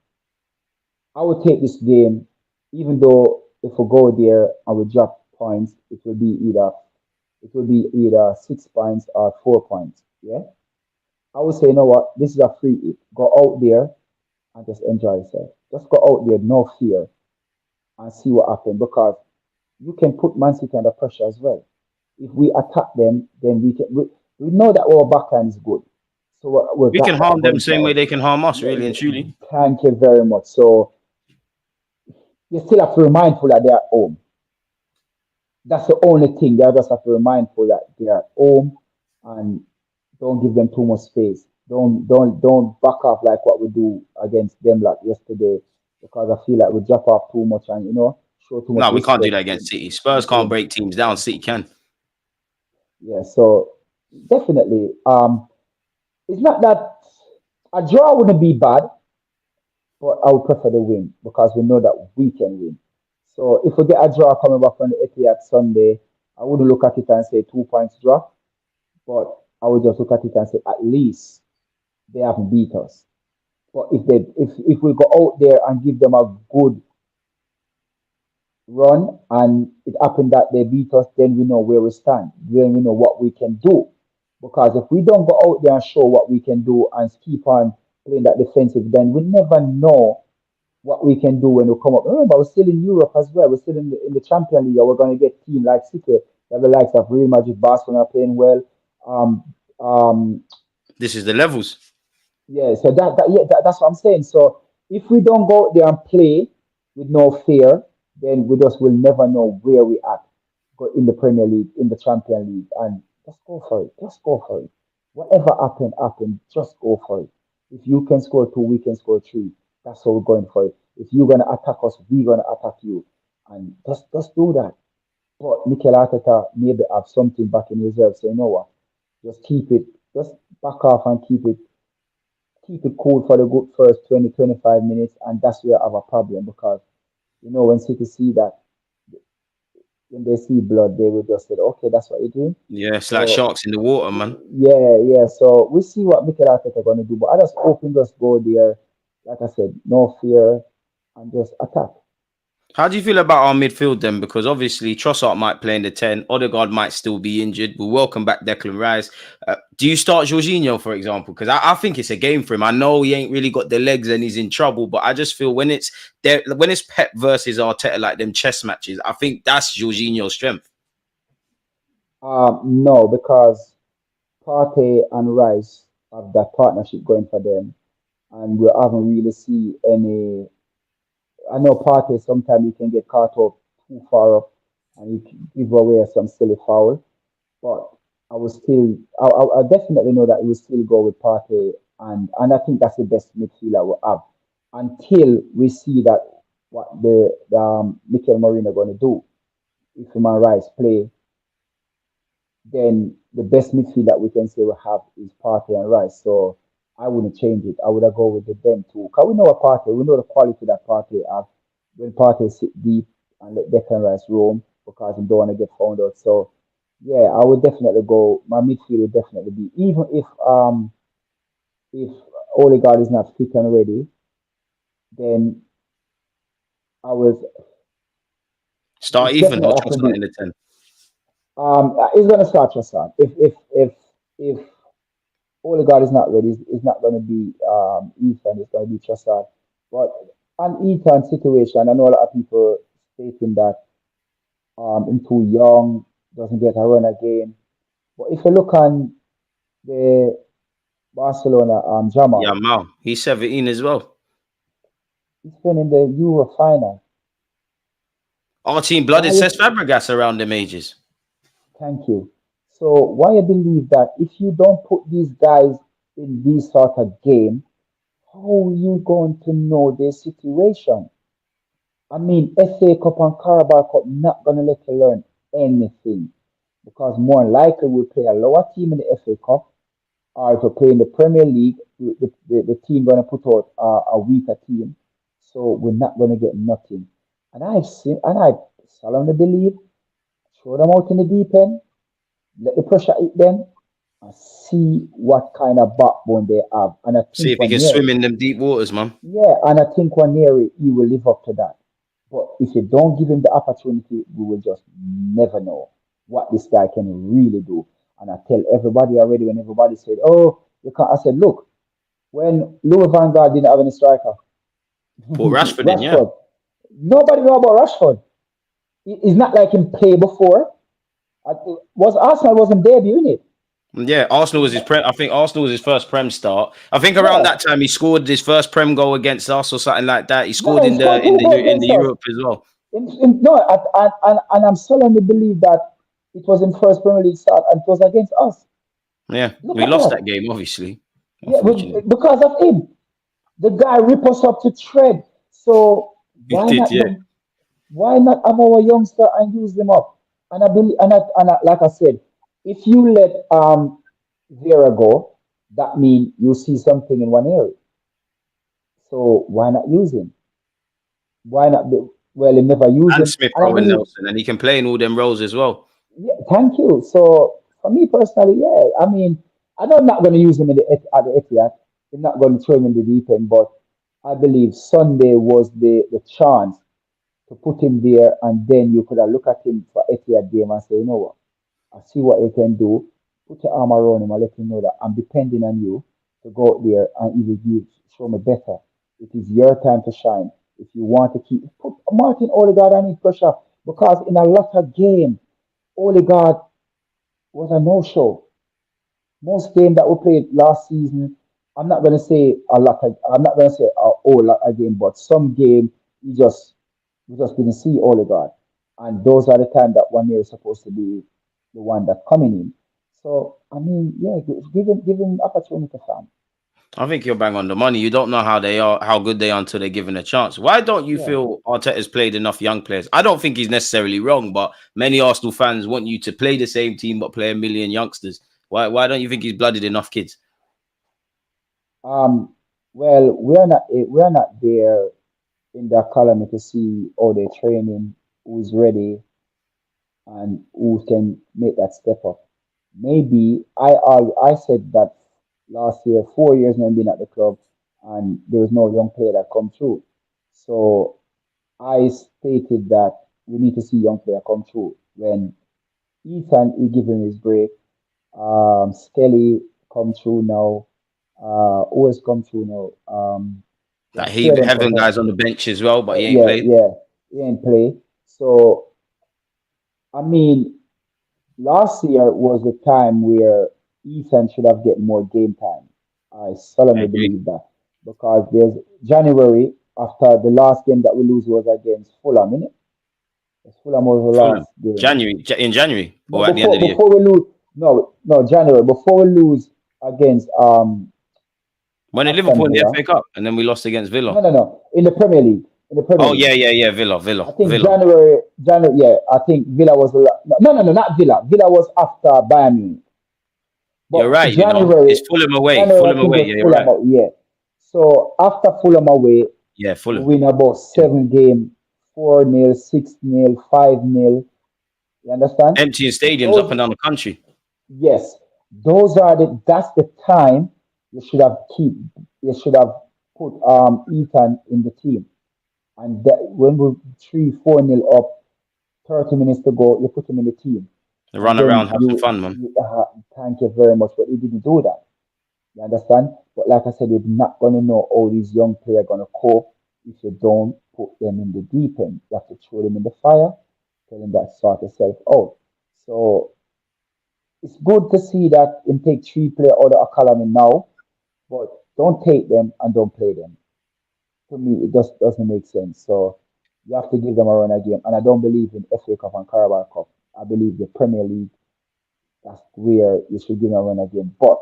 [SPEAKER 4] I would take this game, even though if we go there and we drop points, it will be either 6 points or 4 points. Yeah. I would say, you know what, this is a free hit. Go out there and just enjoy yourself. Just go out there, no fear, and see what happens because you can put Man City under pressure as well. If we attack them, then we know that our backline is good. So we
[SPEAKER 2] we can
[SPEAKER 4] got that
[SPEAKER 2] harm them the
[SPEAKER 4] going
[SPEAKER 2] same
[SPEAKER 4] for
[SPEAKER 2] way
[SPEAKER 4] us.
[SPEAKER 2] they can harm us,
[SPEAKER 4] Yeah,
[SPEAKER 2] really and truly.
[SPEAKER 4] thank you very much. So you still have to be mindful that they are home. That's the only thing. They just have to be mindful that they are home and don't give them too much space. Don't back off like what we do against them like yesterday because I feel like we drop off too much and show too much
[SPEAKER 2] No, we can't do
[SPEAKER 4] respect
[SPEAKER 2] that against City. Spurs can't
[SPEAKER 4] to
[SPEAKER 2] break teams down. City can.
[SPEAKER 4] yeah. So definitely, it's not that a draw wouldn't be bad, but I would prefer the win because we know that we can win. So if we get a draw coming back from the Etihad Sunday, I wouldn't look at it and say 2 points draw, but I would just look at it and say at least they haven't beat us. But if we go out there and give them a good run and it happened that they beat us, then we know where we stand. Then we know what we can do. Because if we don't go out there and show what we can do and keep on playing that defensive, then we never know what we can do when we come up. Remember, we're still in Europe as well. We're still in the Champions League. We're going to get teams like City, that the likes of Real Madrid, Barcelona playing well. Um, um,
[SPEAKER 2] This is the levels.
[SPEAKER 4] yeah, so that's what I'm saying. So if we don't go out there and play with no fear, then we just will never know where we at in the Premier League, in the Champions League, and just go for it. Just go for it. Whatever happen. Just go for it. If you can score two, we can score three. That's how we're going for it. If you're gonna attack us, we're gonna attack you, and just do that. But Mikel Arteta maybe have something back in reserve. So you know what? Just keep it. Just back off and keep it cool for the good first 20 25 minutes, and that's where I have a problem because You know, when City see that, when they see blood, they will just say, okay, that's what you're doing.
[SPEAKER 2] Yeah, it's like
[SPEAKER 4] So
[SPEAKER 2] sharks in the water, man.
[SPEAKER 4] yeah, yeah. So we see what Mikel Arteta going to do, but I just hope him just go there, like I said, no fear and just attack.
[SPEAKER 2] How do you feel about our midfield then? Because obviously Trossard might play in the 10. Odegaard might still be injured. We'll welcome back Declan Rice. Do you start Jorginho, for example? Because I think it's a game for him. I know he ain't really got the legs and he's in trouble, but I just feel when it's there, when it's Pep versus Arteta, like them chess matches, I think that's Jorginho's strength.
[SPEAKER 4] No, because Partey and Rice have that partnership going for them, and we haven't really see any. I know Partey sometimes he can get caught up too far up, and he can give away some silly foul. But I definitely know that we will still go with Partey, and I think that's the best midfielder we have until we see that what the Mikel Marino going to do. If him and Rice play, then the best midfield that we can say we have is Partey and Rice. So I wouldn't change it. I would have go with them too. Because we know a Partey, we know the quality that Partey have when Partey sit deep and let Declan Rice roam because he don't want to get found out. So yeah, I would definitely go. My midfield would definitely be even if Odegaard is not fit and ready, then I was
[SPEAKER 2] Start
[SPEAKER 4] it's
[SPEAKER 2] Ethan
[SPEAKER 4] definitely
[SPEAKER 2] or
[SPEAKER 4] up to
[SPEAKER 2] Trossard
[SPEAKER 4] the
[SPEAKER 2] in the 10.
[SPEAKER 4] he's gonna start Trossard. If Odegaard is not ready. It's not going to be Ethan. It's going to be Trossard. But an Ethan situation, I know a lot of people stating that he's too young, doesn't get a run again. But if you look on the Barcelona
[SPEAKER 2] Yeah,
[SPEAKER 4] Jamal,
[SPEAKER 2] Mal. He's 17 as well.
[SPEAKER 4] he's been in the Euro final.
[SPEAKER 2] Our team
[SPEAKER 4] Why
[SPEAKER 2] blooded Cesc
[SPEAKER 4] you,
[SPEAKER 2] Fabregas around them ages.
[SPEAKER 4] thank you. So why you believe that if you don't put these guys in these sort of game, how you going to know their situation? I mean, FA Cup and Carabao Cup not gonna let you learn anything because more than likely we'll play a lower team in the FA Cup, or if we play in the Premier League, the team gonna put out a weaker team, so we're not gonna get nothing. And I solemnly believe, throw them out in the deep end, let the pressure hit them, and see what kind of backbone they have. And I
[SPEAKER 2] See
[SPEAKER 4] think
[SPEAKER 2] if he
[SPEAKER 4] one
[SPEAKER 2] can
[SPEAKER 4] year,
[SPEAKER 2] swim in them deep waters, man.
[SPEAKER 4] yeah, and I think one year he will live up to that. But if you don't give him the opportunity, we will just never know what this guy can really do. And I tell everybody already when everybody said, "Oh, you can't," I said, "Look, when Louis Van Gaal didn't have any striker,
[SPEAKER 2] Put Rashford in, yeah.
[SPEAKER 4] Rashford, nobody know about Rashford. It's not like him play before. Was Arsenal wasn't debuting it?
[SPEAKER 2] Yeah, Arsenal was his prem. I think Arsenal was his first prem start. I think around
[SPEAKER 4] Yeah,
[SPEAKER 2] that time he scored his first prem goal against us or something like that. He scored
[SPEAKER 4] yeah, he
[SPEAKER 2] in
[SPEAKER 4] scored two goals
[SPEAKER 2] In the
[SPEAKER 4] against us.
[SPEAKER 2] Europe as well.
[SPEAKER 4] No, and I'm solemnly believe that it was in first Premier League start and it was against us.
[SPEAKER 2] Yeah,
[SPEAKER 4] Look
[SPEAKER 2] we
[SPEAKER 4] at
[SPEAKER 2] lost
[SPEAKER 4] that.
[SPEAKER 2] that game, obviously,
[SPEAKER 4] Yeah,
[SPEAKER 2] unfortunately.
[SPEAKER 4] because of him. The guy rip us up to tread. So
[SPEAKER 2] We
[SPEAKER 4] why
[SPEAKER 2] did,
[SPEAKER 4] not
[SPEAKER 2] yeah.
[SPEAKER 4] why not have our youngster and use them up? And I believe like I said, if you let Vera go, that means you see something in one area. So why not use him? Why not well he never use
[SPEAKER 2] And
[SPEAKER 4] him.
[SPEAKER 2] Smith
[SPEAKER 4] And I
[SPEAKER 2] Rowe and
[SPEAKER 4] believe
[SPEAKER 2] Nelson, and he can play in all them roles as well.
[SPEAKER 4] yeah, thank you. So for me personally, yeah, I mean, I know I'm not going to use him at the Etihad. I'm not going to throw him in the deep end, but I believe Sunday was the chance to put him there, and then you could have look at him for Etihad game and say, you know what, I see what he can do. Put your arm around him and let him know that I'm depending on you to go out there and he will show me better. It is your time to shine. If you want to keep put Martin Odegaard under pressure because in a lot of game, Odegaard was a no-show. Most game that we played last season, I'm not gonna say a lot. I'm not gonna say a whole lot again, but some game we just didn't see Odegaard, and those are the time that one year is supposed to be the one that's coming in. So I mean, yeah, give him opportunity, fam.
[SPEAKER 2] I think you're bang on the money. You don't know how they are, how good they are until they're given a chance. Why don't you
[SPEAKER 4] Yeah.
[SPEAKER 2] feel Arteta's played enough young players? I don't think he's necessarily wrong, but many Arsenal fans want you to play the same team but play a million youngsters. Why don't you think he's blooded enough kids?
[SPEAKER 4] Um. Well, we're not there in the academy to see how they're training, who's ready, and who can make that step up. Maybe I said that last year, 4 years now being at the club, and there was no young player that come through. So I stated that we need to see young player come through. When Ethan he given his break, Skelly come through now, always come through now.
[SPEAKER 2] Like
[SPEAKER 4] There's three of them
[SPEAKER 2] having
[SPEAKER 4] come.
[SPEAKER 2] guys on the bench as well, but he ain't
[SPEAKER 4] Yeah,
[SPEAKER 2] played.
[SPEAKER 4] yeah, he ain't play. So I mean, last year was the time where Ethan should have get more game time. I
[SPEAKER 2] I
[SPEAKER 4] solemnly
[SPEAKER 2] agree.
[SPEAKER 4] believe that because there's January after the last game that we lose was against Fulham, innit? Fulham was the
[SPEAKER 2] Fulham,
[SPEAKER 4] last game.
[SPEAKER 2] January, in January
[SPEAKER 4] No,
[SPEAKER 2] or at the end of the year.
[SPEAKER 4] before we lose, no January before we lose against
[SPEAKER 2] When did
[SPEAKER 4] Aston
[SPEAKER 2] Liverpool in the
[SPEAKER 4] Villa.
[SPEAKER 2] FA Cup and then we lost against Villa.
[SPEAKER 4] No, in the Premier League, in the Premier
[SPEAKER 2] Oh
[SPEAKER 4] League.
[SPEAKER 2] yeah, Villa,
[SPEAKER 4] I think
[SPEAKER 2] Villa.
[SPEAKER 4] January, yeah. I think Villa was no, not Villa. Villa was after Bayern Munich.
[SPEAKER 2] You're
[SPEAKER 4] But
[SPEAKER 2] right. You know,
[SPEAKER 4] January,
[SPEAKER 2] it's Fulham away.
[SPEAKER 4] January,
[SPEAKER 2] Fulham
[SPEAKER 4] I think
[SPEAKER 2] away.
[SPEAKER 4] was
[SPEAKER 2] Yeah, you're
[SPEAKER 4] Fulham
[SPEAKER 2] right.
[SPEAKER 4] out, yeah. So after Fulham away,
[SPEAKER 2] Yeah,
[SPEAKER 4] we
[SPEAKER 2] Fulham.
[SPEAKER 4] win about
[SPEAKER 2] Yeah.
[SPEAKER 4] 7 game, 4-0, 6-0, 5-0. You understand?
[SPEAKER 2] Emptying stadiums up
[SPEAKER 4] Those,
[SPEAKER 2] and down the country.
[SPEAKER 4] yes, that's the time you should have keep, you should have put Ethan in the team. And that, when we 3-4-0 up, 30 minutes to go, you put him in the team.
[SPEAKER 2] They
[SPEAKER 4] And
[SPEAKER 2] run around,
[SPEAKER 4] then
[SPEAKER 2] have some fun, man.
[SPEAKER 4] thank you very much, but he didn't do that. You understand? But like I said, you're not gonna know all these young players gonna cope if you don't put them in the deep end. You have to throw them in the fire, tell them that sort yourself out. So it's good to see that him take 3 players out of academy now, but don't take them and don't play them. To me, it just doesn't make sense. So you have to give them a run again. And I don't believe in FA Cup and Carabao Cup. I believe the Premier League, that's where you should give them a run again. But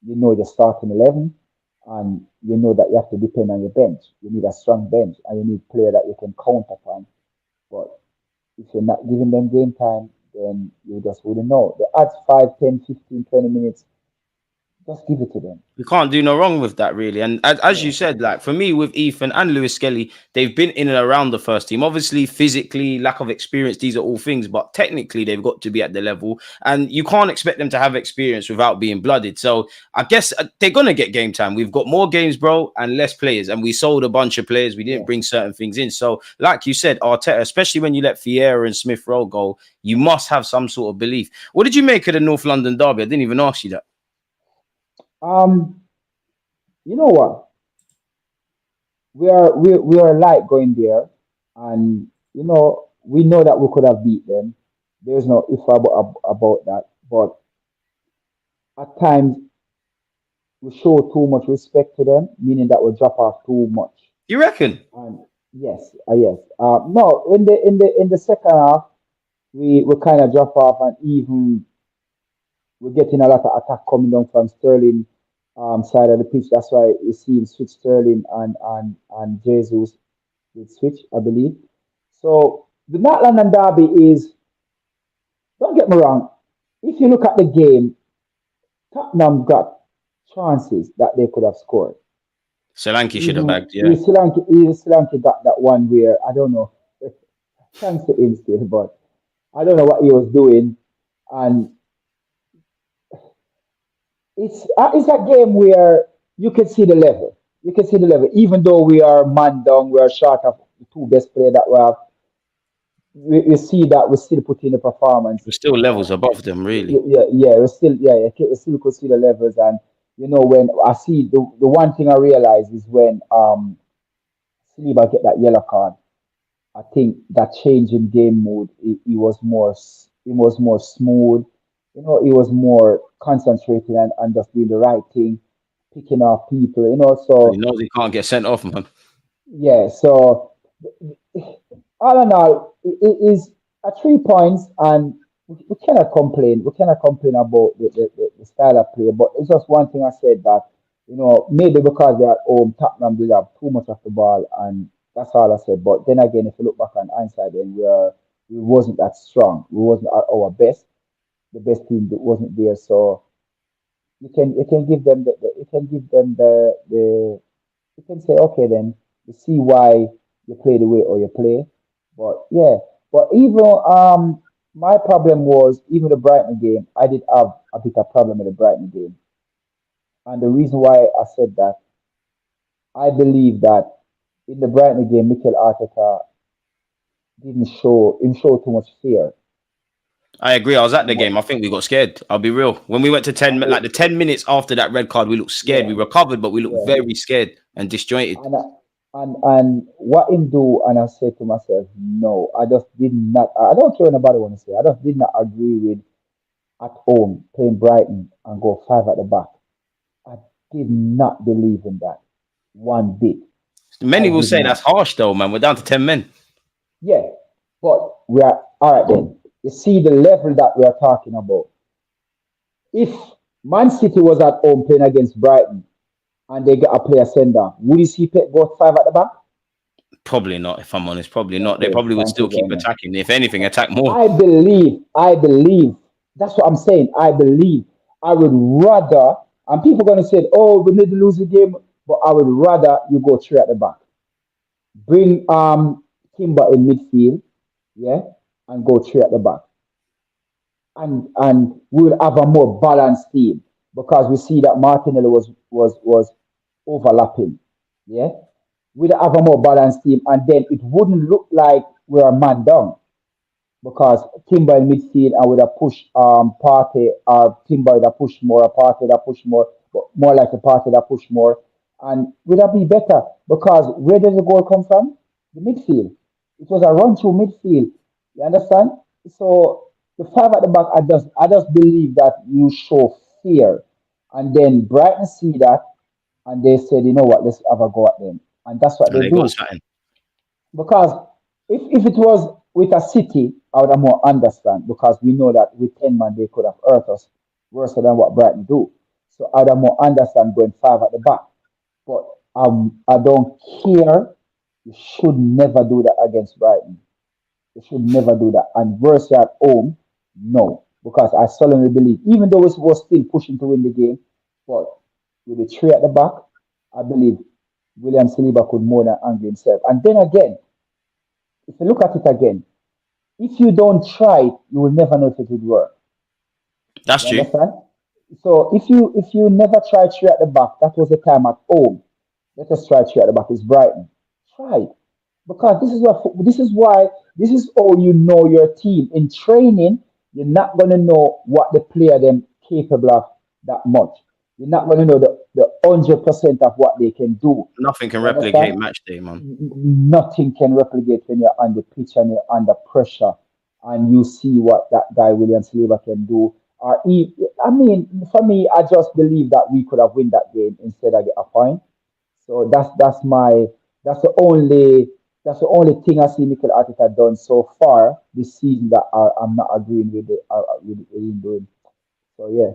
[SPEAKER 4] you know the starting 11, and you know that you have to depend on your bench. You need a strong bench, and you need player that you can count upon. But if you're not giving them game time, then you just wouldn't know. The odds 5, 10, 15, 20 minutes, just give it to them.
[SPEAKER 2] You can't do no wrong with that, really. And as you
[SPEAKER 4] Yeah,
[SPEAKER 2] said, like for me with Ethan and Lewis Skelly, they've been in and around the first team. Obviously, physically, lack of experience, these are all things, but technically, they've got to be at the level. And you can't expect them to have experience without being blooded. So I guess they're gonna get game time. We've got more games, bro, and less players. And we sold a bunch of players. We didn't
[SPEAKER 4] yeah.
[SPEAKER 2] bring certain things in. So, like you said, Arteta, especially when you let Fiera and Smith Rowe go, you must have some sort of belief. What did you make of the North London derby? I didn't even ask you that.
[SPEAKER 4] Um, you know what? We are light going there, and we know that we could have beat them. There's no if about that. But at times we show too much respect to them, meaning that we drop off too much.
[SPEAKER 2] You reckon?
[SPEAKER 4] And yes, yes. No, in the second half, we kind of drop off, and even we're getting a lot of attack coming down from Sterling side of the pitch. That's why you see him switch Sterling and Jesus with switch, I believe. So the North London derby is, don't get me wrong, if you look at the game, Tottenham got chances that they could have scored.
[SPEAKER 2] Solanke should have
[SPEAKER 4] Even
[SPEAKER 2] bagged, yeah.
[SPEAKER 4] Sri Lanka got that one where I don't know. Thanks to him still, but I don't know what he was doing. And it's a game where you can see the level. You can see the level. Even though we are man down, we are short of the two best players that we have. We see that we still put in the performance.
[SPEAKER 2] We're still levels above them, really.
[SPEAKER 4] Yeah. We still could see the levels. And when I see the one thing I realize is when Saliba get that yellow card. I think that change in game mood, it was more smooth. He was more concentrating and just doing the right thing, picking off people.
[SPEAKER 2] But
[SPEAKER 4] So
[SPEAKER 2] he knows he can't get sent off, man.
[SPEAKER 4] yeah. So all in all, it is a 3 points, and we cannot complain. We cannot complain about the style of play. But it's just one thing I said that maybe because they're at home, Tottenham did have too much of the ball, and that's all I said. But then again, if you look back on hindsight, then we wasn't that strong. We wasn't at our best. The best team that wasn't there. So you can give them the you can give them the you can say, okay, then you see why you play the way or you play. But yeah, but even my problem was even the Brighton game. I did have a bit of problem with the Brighton game, and the reason why I said that, I believe that in the Brighton game, Mikel Arteta didn't show too much fear.
[SPEAKER 2] I agree. I was at the
[SPEAKER 4] And what,
[SPEAKER 2] game. I think we got scared. I'll be real. When we went to 10,
[SPEAKER 4] and
[SPEAKER 2] like the 10 minutes after that red card, we looked scared.
[SPEAKER 4] yeah,
[SPEAKER 2] We recovered, but we looked
[SPEAKER 4] yeah.
[SPEAKER 2] very scared and disjointed.
[SPEAKER 4] And and what him do, and I said to myself, no, I just did not. I don't care what anybody want to say. I just did not agree with at home playing Brighton and go five at the back. I did not believe in that one bit. I
[SPEAKER 2] Many will
[SPEAKER 4] did
[SPEAKER 2] say that's
[SPEAKER 4] not.
[SPEAKER 2] harsh, though, man. We're down to 10 men.
[SPEAKER 4] Yeah, but we are all right then. You see the level that we are talking about. If Man City was at home playing against Brighton and they get a player send down, would you see Pep go five at the back?
[SPEAKER 2] Probably not, if I'm honest. Probably not. They
[SPEAKER 4] Okay,
[SPEAKER 2] probably would
[SPEAKER 4] thank you
[SPEAKER 2] still
[SPEAKER 4] very
[SPEAKER 2] keep
[SPEAKER 4] much.
[SPEAKER 2] attacking. If anything, attack more.
[SPEAKER 4] I believe. That's what I'm saying. I believe. I would rather, and people are going to say, oh, we need to lose the game, but I would rather you go three at the back. Bring Timber in midfield, yeah, and go three at the back. And we'll have a more balanced team because we see that Martinelli was overlapping. Yeah. We'd have a more balanced team, and then it wouldn't look like we're a man down because Timber in midfield and with a push party or Timber that push more, a party that push more, but more like a party that push more. And would that be better? Because where does the goal come from? The midfield. It was a run through midfield. You understand? So the five at the back, I just believe that you show fear. And then Brighton see that and they said, you know what, let's have a go at them. And that's what
[SPEAKER 2] And
[SPEAKER 4] they
[SPEAKER 2] they got
[SPEAKER 4] do.
[SPEAKER 2] something.
[SPEAKER 4] Because if it was with a City, I would have more understand because we know that with 10 man they could have hurt us worse than what Brighton do. So I would have more understand going five at the back. But I don't care. You should never do that against Brighton. You should never do that. And worse at home, no. Because I solemnly believe, even though we was still pushing to win the game, but with the three at the back, I believe William Saliba could more than angry himself. And then again, if you look at it again, if you don't try it, you will never know if it would work.
[SPEAKER 2] That's
[SPEAKER 4] You
[SPEAKER 2] true.
[SPEAKER 4] understand? So if you never try three at the back, that was the time at home. Let us try three at the back. It's Brighton. Try it. Because this is how you know your team. In training, you're not gonna know what the player them capable of that much. You're not gonna know the 100% of what they can do.
[SPEAKER 2] Nothing can
[SPEAKER 4] You understand?
[SPEAKER 2] replicate match day, man.
[SPEAKER 4] Nothing can replicate when you're on the pitch and you're under pressure and you see what that guy William Saliba can do. I mean, for me, I just believe that we could have win that game instead of get a point. So that's the only that's the only thing I see Mikel Arteta done so far this season that I'm not agreeing with with him doing. So yeah,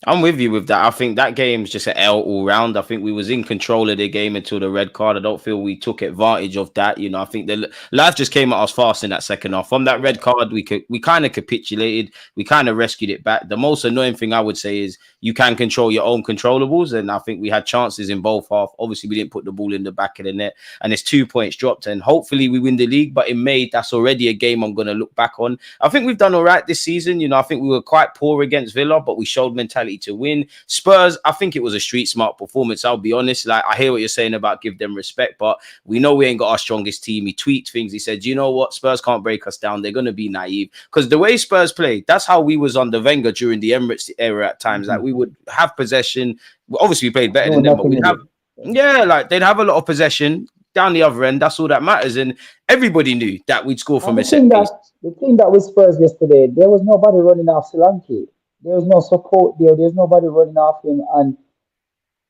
[SPEAKER 2] I'm with you with that. I think that game's just an L all round. I think we was in control of the game until the red card. I don't feel we took advantage of that. You know, I think the life just came at us fast in that second half. From that red card, we kind of capitulated. We kind of rescued it back. The most annoying thing I would say is you can control your own controllables, and I think we had chances in both half. Obviously, we didn't put the ball in the back of the net, and it's 2 points dropped. And hopefully, we win the league. But in May, that's already a game I'm going to look back on. I think we've done all right this season. You know, I think we were quite poor against Villa, but we showed mentality to win. Spurs, I think it was a street smart performance. I'll be honest. Like, I hear what you're saying about give them respect, but we know we ain't got our strongest team. He tweaked things. He said, you know what? Spurs can't break us down. They're going to be naive. Because the way Spurs played, that's how we was under Wenger during the Emirates era at times. Like,
[SPEAKER 4] hmm
[SPEAKER 2] we would have possession. Obviously, we played better
[SPEAKER 4] no,
[SPEAKER 2] than them, but
[SPEAKER 4] nothing
[SPEAKER 2] we'd
[SPEAKER 4] in
[SPEAKER 2] have,
[SPEAKER 4] it. Yeah.
[SPEAKER 2] yeah, like they'd have a lot of possession down the other end. That's all that matters. And everybody knew that we'd score
[SPEAKER 4] And
[SPEAKER 2] from a set piece.
[SPEAKER 4] the thing that with Spurs yesterday, there was nobody running off Solanke. There was no support there. There's nobody running off him, and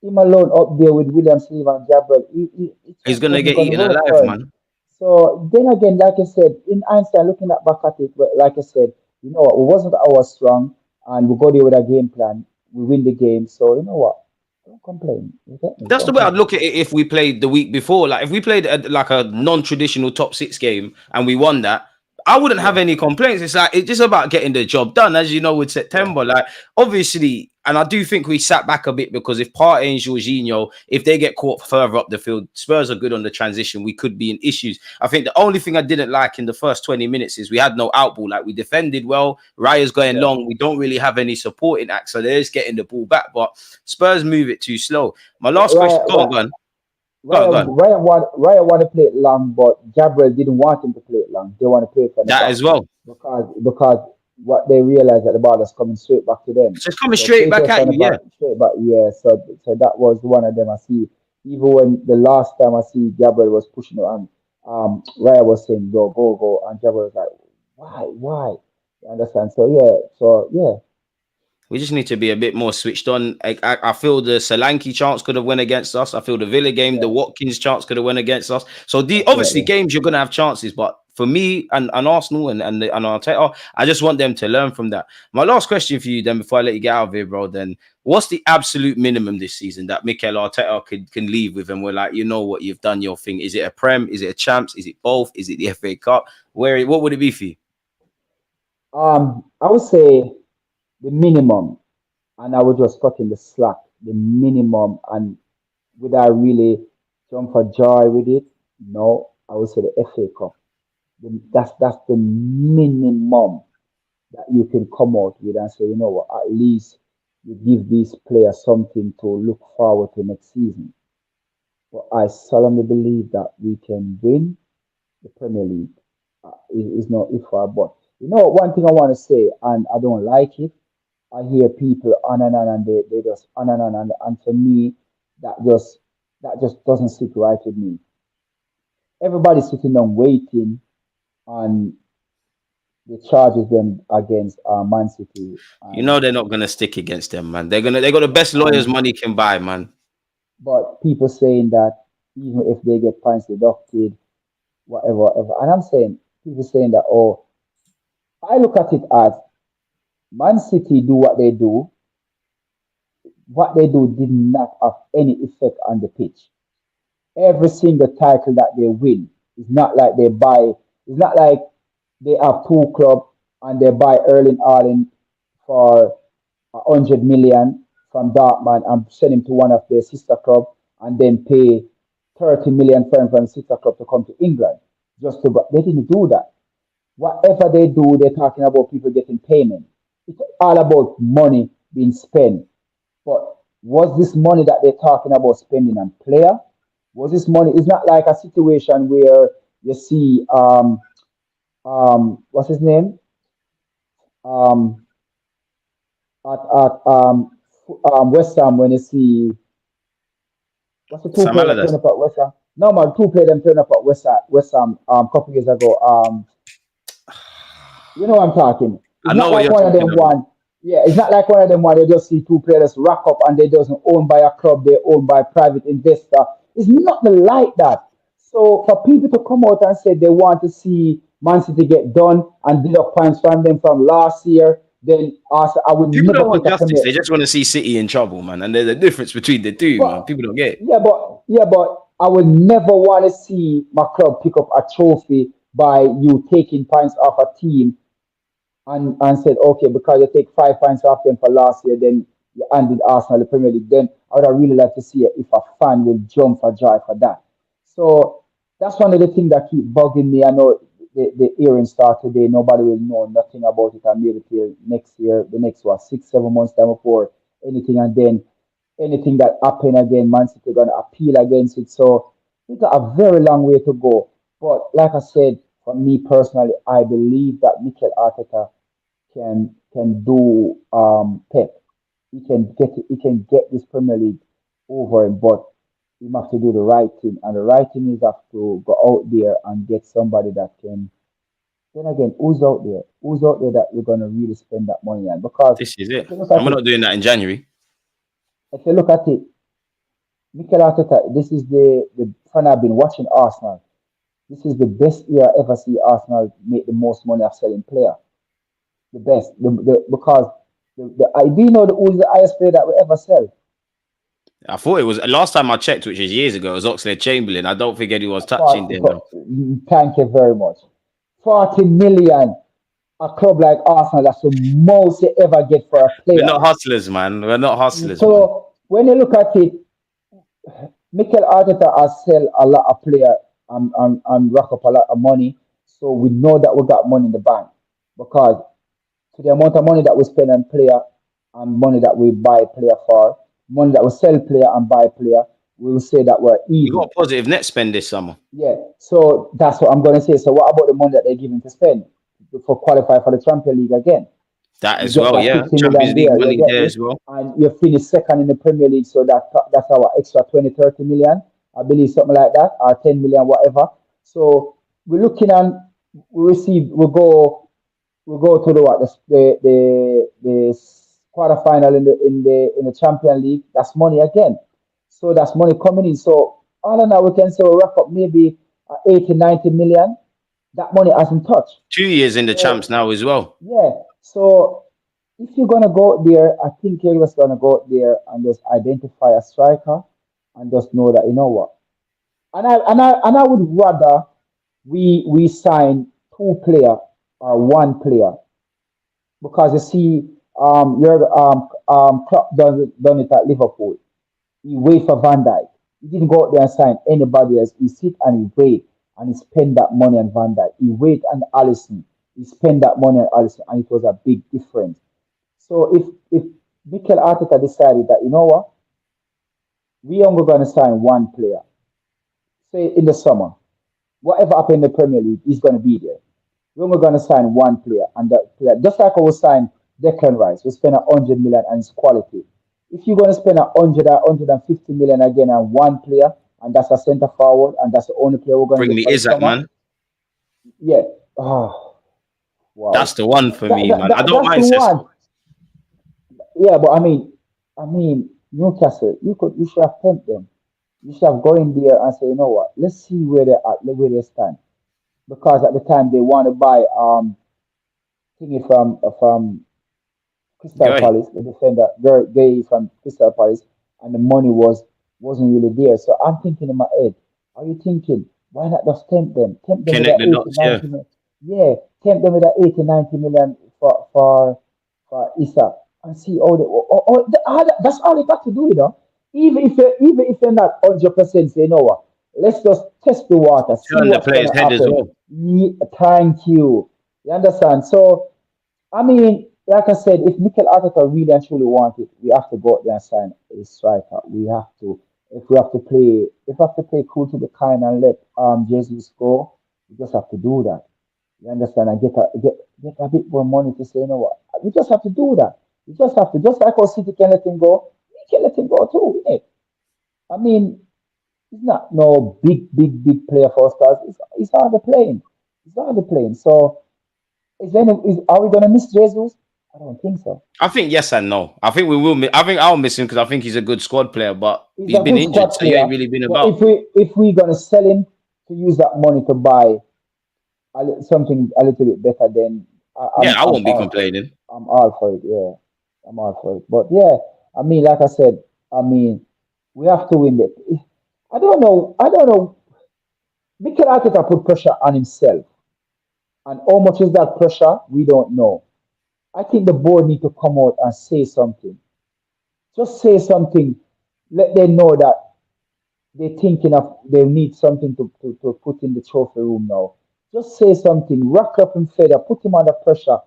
[SPEAKER 4] him alone up there with William Saliba and Gabriel, it
[SPEAKER 2] He's
[SPEAKER 4] just
[SPEAKER 2] going to
[SPEAKER 4] wasn't
[SPEAKER 2] get
[SPEAKER 4] going to
[SPEAKER 2] eaten
[SPEAKER 4] work
[SPEAKER 2] alive,
[SPEAKER 4] for him.
[SPEAKER 2] man.
[SPEAKER 4] So then again, like I said, in hindsight, looking at back at it, but like I said, you know what, it wasn't our strong, and we go there with a game plan. We win the game, so you know what, don't complain. You get me?
[SPEAKER 2] That's the
[SPEAKER 4] Don't
[SPEAKER 2] way I'd
[SPEAKER 4] complain.
[SPEAKER 2] look at it if we played the week before. Like if we played like a non-traditional top six game and we won that, I wouldn't have
[SPEAKER 4] Yeah,
[SPEAKER 2] any complaints. It's like it's just about getting the job done, as you know, with
[SPEAKER 4] yeah,
[SPEAKER 2] September. Like obviously, And I do think we sat back a bit because if Partey and Jorginho, if they get caught further up the field, Spurs are good on the transition. We could be in issues. I think the only thing I didn't like in the first 20 minutes is we had no outball. Like, we defended well. Raya's going long. We don't really have any supporting acts. So they're just getting the ball back. But Spurs move it too slow. My last question. Go on.
[SPEAKER 4] Raya want to play it long, but Gabriel didn't want him to play it long. They want to play it for the
[SPEAKER 2] That
[SPEAKER 4] back
[SPEAKER 2] as well.
[SPEAKER 4] Because what they realize that the ball is coming straight back to them.
[SPEAKER 2] It's just coming straight back at you, yeah.
[SPEAKER 4] Straight back, yeah. So that was one of them I see. Even when the last time I see Gabriel was pushing it and Raya was saying go, and Gabriel was like, why? You understand? So yeah.
[SPEAKER 2] We just need to be a bit more switched on. I feel the Solanke chance could have went against us. I feel the Villa game, the Watkins chance could have went against us. So obviously games you're gonna have chances, but for me and Arsenal and Arteta, I just want them to learn from that. My last question for you, then, before I let you get out of here, bro. Then, what's the absolute minimum this season that Mikel Arteta can leave with, and we're like, you know what, you've done your thing? Is it a Prem? Is it a Champs? Is it both? Is it the FA Cup? What would it be for you?
[SPEAKER 4] I would say the minimum, and I would just cut in the slack, the minimum, and would I really jump for joy with it? No, I would say the FA Cup. That's the minimum that you can come out with and say, you know what, at least you give these players something to look forward to next season. But I solemnly believe that we can win the Premier League. It's not if or but. You know, one thing I want to say, and I don't like it. I hear people on and they just on and to me that just doesn't sit right with me. Everybody's sitting down waiting on the charges them against Man City.
[SPEAKER 2] You know they're not gonna stick against them, man. They got the best lawyers money can buy, man.
[SPEAKER 4] But people saying that even if they get points deducted, whatever, and I'm saying people saying that, oh, I look at it as Man City do what they do. What they do did not have any effect on the pitch. Every single title that they win, it's not like they buy. It's not like they have two clubs and they buy Erling Haaland for 100 million from Dortmund and send him to one of their sister clubs and then pay 30 million for him from the sister club to come to England. They didn't do that. Whatever they do, they're talking about people getting payment. It's all about money being spent. But was this money that they're talking about spending on player? Was this money? It's not like a situation where you see what's his name? At West Ham, when you see what's the two players that turn up at West Ham? No man, two players them turn up at West Ham a couple years ago. You know what I'm talking. It's not like one of them one. Yeah, it's not like one of them one. They just see two players rack up and they doesn't owned by a club. They're owned by a private investor. It's nothing like that. So for people to come out and say they want to see Man City get done and deduct points from them from last year, then also I would
[SPEAKER 2] people
[SPEAKER 4] never
[SPEAKER 2] don't want justice. They just want to see City in trouble, man. And there's a difference between the two, man. People don't get it.
[SPEAKER 4] Yeah, but I would never want to see my club pick up a trophy by you taking points off a team and said, okay, because you take 5 points off them for last year, then you handed Arsenal the Premier League. Then I would have really like to see if a fan will jump for joy for that. So that's one of the things that keep bugging me. I know the hearing start today. Nobody will know nothing about it and maybe till next year, the next 6-7 months time before anything, and then anything that happen again, Man City going to appeal against it. So we've got a very long way to go. But like I said, for me personally, I believe that Mikel Arteta can do Pep. He can get this Premier League over him, but he must to do the right thing. And the right thing is have to go out there and get somebody that can. Then again, who's out there? Who's out there that we're gonna really spend that money on? Because
[SPEAKER 2] this is it. And we're not doing that in January.
[SPEAKER 4] If you look at it, Mikel Arteta, this is the fan I've been watching Arsenal. This is the best year I ever see Arsenal make the most money of selling player. The best, because do you know who's the highest player that we ever sell?
[SPEAKER 2] I thought it was last time I checked, which was years ago. It was Oxlade-Chamberlain. I don't think anyone's touching them.
[SPEAKER 4] Thank you very much. 40 million a club like Arsenal, that's the most you ever get for a
[SPEAKER 2] We're
[SPEAKER 4] player.
[SPEAKER 2] not hustlers, man. We're not hustlers, man.
[SPEAKER 4] So when you look at it, Mikel Arteta has sell a lot of player and rack up a lot of money. So we know that we got money in the bank because to the amount of money that we spend on player and money that we buy player for, money that we sell player and buy player, we will say that we're
[SPEAKER 2] You got
[SPEAKER 4] even.
[SPEAKER 2] a positive net spend this summer.
[SPEAKER 4] Yeah. So that's what I'm going to say. So what about the money that they're giving to spend for qualify for the Champions League again?
[SPEAKER 2] That
[SPEAKER 4] You
[SPEAKER 2] as
[SPEAKER 4] get
[SPEAKER 2] well,
[SPEAKER 4] that
[SPEAKER 2] yeah.
[SPEAKER 4] 50
[SPEAKER 2] Champions
[SPEAKER 4] million
[SPEAKER 2] League
[SPEAKER 4] there, you
[SPEAKER 2] money
[SPEAKER 4] get
[SPEAKER 2] there
[SPEAKER 4] me?
[SPEAKER 2] as well.
[SPEAKER 4] And you finish second in the Premier League, so that's our extra 20, 30 million, I believe, something like that, or 10 million, whatever. So we're looking and we go to the what the quarterfinal in the Champions League. That's money again. So that's money coming in. So all in all, we can say we wrap up maybe 80, 90 million. That money hasn't touched.
[SPEAKER 2] 2 years in the champs
[SPEAKER 4] So
[SPEAKER 2] now as well.
[SPEAKER 4] yeah. So if you're gonna go out there, I think you're just gonna go out there and just identify a striker and just know that you know what. And I would rather we sign two player or one player because you see Klopp done it at Liverpool. He wait for Van Dijk. He didn't go out there and sign anybody else. He sit and he wait and he spend that money on Van Dijk. He wait on Allison. He spend that money on Allison, and it was a big difference. So if Mikel Arteta decided that you know what, we only going to sign one player, say in the summer, whatever happened in the Premier League, he's going to be there. We're only going to sign one player, and that player, just like I was signed Declan Rice, we spend 100 million and it's quality. If you're going to spend 150 million again on one player, and that's a centre forward, and that's the only player we're going to
[SPEAKER 2] Bring
[SPEAKER 4] get
[SPEAKER 2] me
[SPEAKER 4] for the
[SPEAKER 2] Isaac,
[SPEAKER 4] summer,
[SPEAKER 2] man.
[SPEAKER 4] yeah. Oh,
[SPEAKER 2] That's
[SPEAKER 4] wow.
[SPEAKER 2] the one for me, man. I don't
[SPEAKER 4] That's the
[SPEAKER 2] mind Cesc.
[SPEAKER 4] one. Yeah, but I mean, Newcastle, you should have tempted them. You should have gone in there and say, you know what, let's see where they're at, where they stand. Because at the time they want to buy thingy from Crystal
[SPEAKER 2] Go ahead.
[SPEAKER 4] Palace, the defender, Gay from Crystal Palace, and the money wasn't really there. So I'm thinking in my head, are you thinking, why not just tempt them? Tempt them with
[SPEAKER 2] Connect
[SPEAKER 4] that
[SPEAKER 2] the
[SPEAKER 4] 80,
[SPEAKER 2] dots, yeah.
[SPEAKER 4] 90 million. Yeah, tempt them with that 80, 90 million for Isak and see all the that's all they got to do, you know. Even if you're not 100% say, you know what, let's just test the water, see
[SPEAKER 2] Turn the
[SPEAKER 4] what's
[SPEAKER 2] player's
[SPEAKER 4] gonna
[SPEAKER 2] head as
[SPEAKER 4] happen.
[SPEAKER 2] well.
[SPEAKER 4] Thank you. You understand? So I mean, like I said, if Mikel Arteta really and truly want it, we have to go out there and sign a striker. We have to. If we have to play cool to the kind and let Jesus go, we just have to do that. You understand? And get a bit more money to say, you know what? We just have to do that. We just have to. Just like our City can let him go, we can let him go too, innit? I mean, he's not no big player for us, guys. It's hardly playing. It's hardly playing. So are we gonna miss Jesus? I don't think so.
[SPEAKER 2] I think yes and no. I think we will. I think I'll miss him because I think he's a good squad player, but
[SPEAKER 4] He's
[SPEAKER 2] he's
[SPEAKER 4] a
[SPEAKER 2] been
[SPEAKER 4] good
[SPEAKER 2] injured,
[SPEAKER 4] squad
[SPEAKER 2] so he
[SPEAKER 4] player.
[SPEAKER 2] ain't really been
[SPEAKER 4] But
[SPEAKER 2] about.
[SPEAKER 4] if we're gonna sell him to use that money to buy something a little bit better, then
[SPEAKER 2] Yeah, I
[SPEAKER 4] I'm
[SPEAKER 2] won't be
[SPEAKER 4] all for it.
[SPEAKER 2] complaining.
[SPEAKER 4] I'm all for it. Yeah, I'm all for it. But yeah, I mean, like I said, I mean, we have to win it. I don't know. I don't know. Mikel Arteta put pressure on himself, and how much is that pressure? We don't know. I think the board need to come out and say something. Just say something. Let them know that they're thinking of they need something to put in the trophy room now. Just say something. Rock up and feather. Put him under pressure.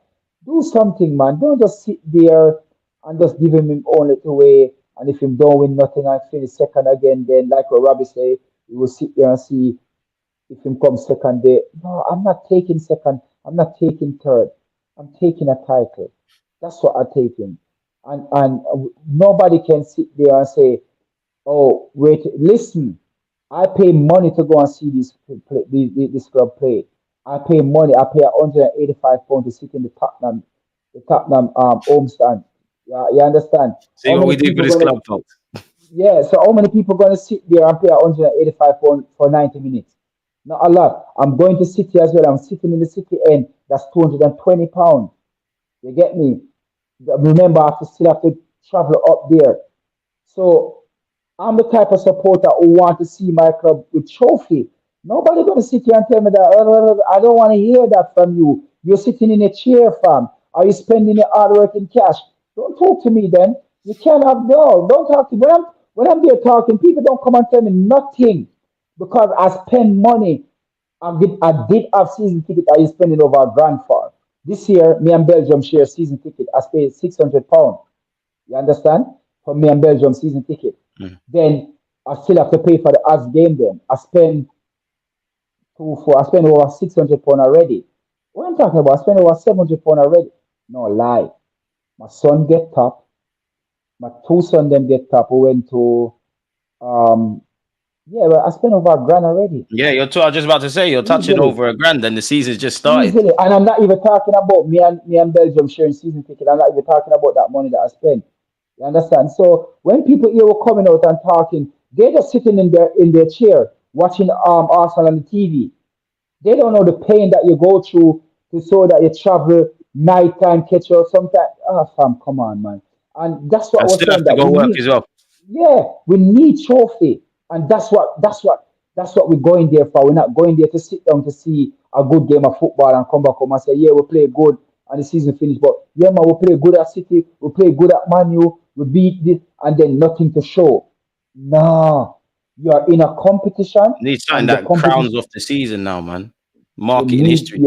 [SPEAKER 4] Do something, man. Don't just sit there and just give him own little way. And if him don't win nothing and finish second again, then like what Robbie say, we will sit there and see if him come second there. No, I'm not taking second. I'm not taking third. I'm taking a title. That's what I'm taking. And nobody can sit there and say, "Oh, wait, listen. I pay money to go and see this club play. I pay money. I pay £185 to sit in the Tottenham home stand. Yeah, you understand?
[SPEAKER 2] See
[SPEAKER 4] How
[SPEAKER 2] what
[SPEAKER 4] many
[SPEAKER 2] we do for
[SPEAKER 4] people
[SPEAKER 2] this
[SPEAKER 4] gonna
[SPEAKER 2] club, folks.
[SPEAKER 4] yeah, so how many people gonna sit there and pay £185 for 90 minutes? Not a lot. I'm going to City as well. I'm sitting in the City end. That's £220. You get me? Remember, I still have to travel up there. So I'm the type of supporter who want to see my club with trophy. Nobody gonna sit here and tell me that I don't want to hear that from you. You're sitting in a chair, fam. Are you spending your hard work in cash? Don't talk to me then. You can't have no. Don't talk to me. When I'm there talking, people don't come and tell me nothing because I spend money. I did have season ticket. I is spending over a grand for this year. Me and Belgium share season ticket. I paid £600. You understand? For me and Belgium season ticket. Then I still have to pay for the odds game. Then I spend over £600 already. What I'm talking about? I spend over £700 already. No lie. My son get top. My two son them get top. We went to yeah, but I spent over a grand already.
[SPEAKER 2] Yeah, I was just about to say you're touching
[SPEAKER 4] Easily.
[SPEAKER 2] over a grand, and the season's just started.
[SPEAKER 4] Easily. And I'm not even talking about me and Belgium sharing season ticket. I'm not even talking about that money that I spent. You understand? So when people here were coming out and talking, they're just sitting in their chair watching Arsenal on the TV. They don't know the pain that you go through to so that you travel nighttime, catch or sometimes. Ah, fam, come on, man. And that's what I
[SPEAKER 2] And
[SPEAKER 4] was
[SPEAKER 2] still
[SPEAKER 4] saying
[SPEAKER 2] have to
[SPEAKER 4] that
[SPEAKER 2] go
[SPEAKER 4] we
[SPEAKER 2] work
[SPEAKER 4] need.
[SPEAKER 2] as well.
[SPEAKER 4] Yeah, we need trophy, and that's what we're going there for. We're not going there to sit down to see a good game of football and come back home and say, yeah, we play good and the season finished. But yeah, man, we play good at City, we play good at Manu, we beat this, and then nothing to show. Nah, you are in a competition,
[SPEAKER 2] Need something
[SPEAKER 4] and the
[SPEAKER 2] that crowns
[SPEAKER 4] competition
[SPEAKER 2] off the season now, man.
[SPEAKER 4] you
[SPEAKER 2] Marketing
[SPEAKER 4] need
[SPEAKER 2] history.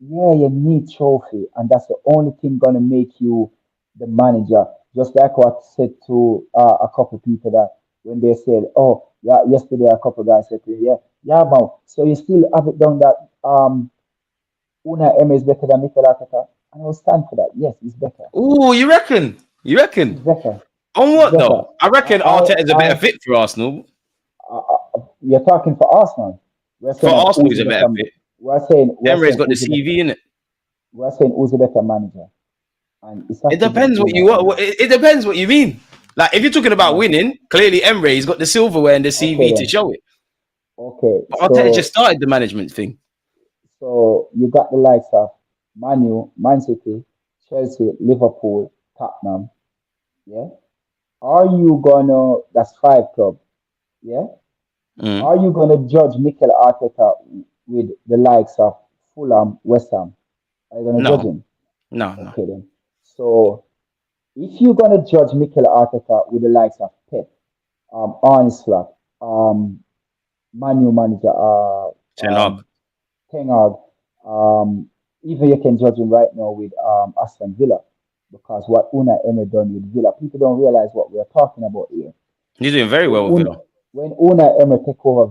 [SPEAKER 4] you need trophy, and that's the only thing gonna make you the manager. Just like what I said to a couple people that when they said, "Oh, yeah," yesterday a couple guys said, to me, "Yeah, yeah, man. So you still have it down that Una M is better than Mikel Arteta?" And I will stand for that. Yes, he's better.
[SPEAKER 2] Ooh, you reckon? You
[SPEAKER 4] He's
[SPEAKER 2] reckon?
[SPEAKER 4] better.
[SPEAKER 2] On
[SPEAKER 4] He's
[SPEAKER 2] what
[SPEAKER 4] better.
[SPEAKER 2] though? I reckon Arteta's a better fit for Arsenal.
[SPEAKER 4] You're talking for Arsenal. We're
[SPEAKER 2] For
[SPEAKER 4] saying that
[SPEAKER 2] Arsenal,
[SPEAKER 4] who's
[SPEAKER 2] he's
[SPEAKER 4] the
[SPEAKER 2] a better
[SPEAKER 4] better.
[SPEAKER 2] fit.
[SPEAKER 4] We're
[SPEAKER 2] Emery's
[SPEAKER 4] saying
[SPEAKER 2] got the
[SPEAKER 4] who's the better.
[SPEAKER 2] CV in it.
[SPEAKER 4] We're saying who's the better manager, and it's
[SPEAKER 2] It
[SPEAKER 4] have to be
[SPEAKER 2] depends what
[SPEAKER 4] Una
[SPEAKER 2] you want.
[SPEAKER 4] Emery.
[SPEAKER 2] It depends what you mean. Like if you're talking about
[SPEAKER 4] No.
[SPEAKER 2] winning, clearly Emery's got the silverware and the
[SPEAKER 4] Okay
[SPEAKER 2] CV to
[SPEAKER 4] then.
[SPEAKER 2] show it.
[SPEAKER 4] Okay.
[SPEAKER 2] But Arteta just started the management thing.
[SPEAKER 4] So you got the likes of Manu, Man City, Chelsea, Liverpool, Tottenham. Yeah. Are you gonna? That's five club. Yeah.
[SPEAKER 2] Mm.
[SPEAKER 4] Are you gonna judge Mikel Arteta with the likes of Fulham, West Ham? Are you gonna judge
[SPEAKER 2] No,
[SPEAKER 4] him?
[SPEAKER 2] no.
[SPEAKER 4] Okay then. So if you're gonna judge Mikel Arteta with the likes of Pep, Arne Slot, Manu manager,
[SPEAKER 2] Ten Hag.
[SPEAKER 4] Ten Hag, even you can judge him right now with Aston Villa because what Una Emery done with Villa, people don't realize what we're talking about here.
[SPEAKER 2] He's doing very
[SPEAKER 4] When
[SPEAKER 2] well with
[SPEAKER 4] Una
[SPEAKER 2] Villa.
[SPEAKER 4] when Una Emery took over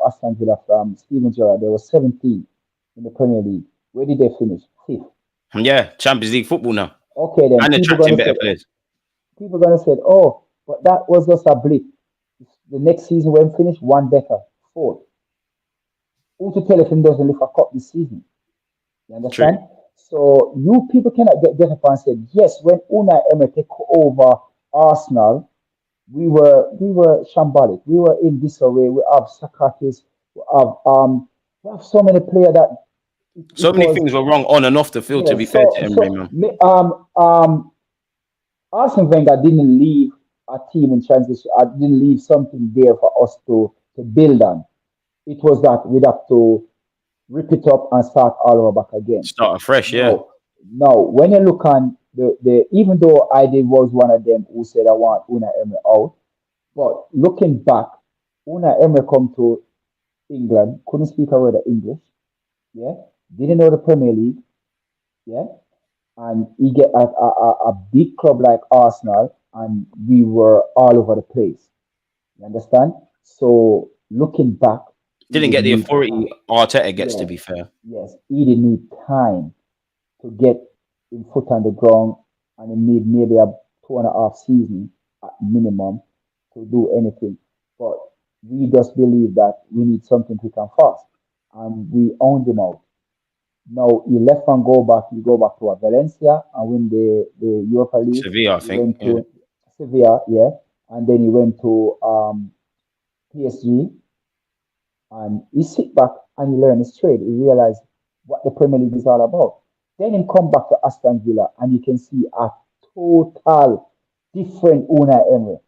[SPEAKER 4] Aston Villa from Steven Gerrard, they were 17 in the Premier League. Where did they finish? Fifth.
[SPEAKER 2] Yeah, Champions League football now.
[SPEAKER 4] Okay, then
[SPEAKER 2] And attracting better players.
[SPEAKER 4] people gonna say, oh, but that was just a blip. The next season when finished, one better, fourth. Who to tell if him doesn't lift a cup this season? You
[SPEAKER 2] True.
[SPEAKER 4] understand? So you people cannot get up and say, yes, when Unai Emery took over Arsenal, we were shambolic. We were in disarray. We have Socrates. We have so many players that it
[SPEAKER 2] So many
[SPEAKER 4] was
[SPEAKER 2] things were wrong on and off the field, to
[SPEAKER 4] yeah.
[SPEAKER 2] be fair to
[SPEAKER 4] So
[SPEAKER 2] Emery,
[SPEAKER 4] so
[SPEAKER 2] man.
[SPEAKER 4] Arsene Wenger didn't leave a team in transition. I didn't leave something there for us to build on. It was that we'd have to rip it up and start all over back again.
[SPEAKER 2] Start afresh, yeah.
[SPEAKER 4] No, no. When you look on the even though I did was one of them who said I want Una Emery out, but looking back, Una Emery come to England, couldn't speak a word of English, yeah, didn't know the Premier League, yeah, and he get a big club like Arsenal, and we were all over the place. You understand? So looking back, he
[SPEAKER 2] Didn't
[SPEAKER 4] did
[SPEAKER 2] get the
[SPEAKER 4] need
[SPEAKER 2] authority Arteta gets, to
[SPEAKER 4] yeah,
[SPEAKER 2] be fair.
[SPEAKER 4] yes, he did need time to get his foot on the ground, and he need maybe a 2.5 season at minimum to do anything. But we just believe that we need something quick and fast, and we owned him out. Now he left and go back. He go back to Valencia and win the Europa League.
[SPEAKER 2] Sevilla, I
[SPEAKER 4] He
[SPEAKER 2] think.
[SPEAKER 4] went
[SPEAKER 2] Yeah.
[SPEAKER 4] to Sevilla, yeah, and then he went to PSG, and he sit back and he learn his trade. He realized what the Premier League is all about. Then he come back to Aston Villa, and you can see a total different Unai Emery.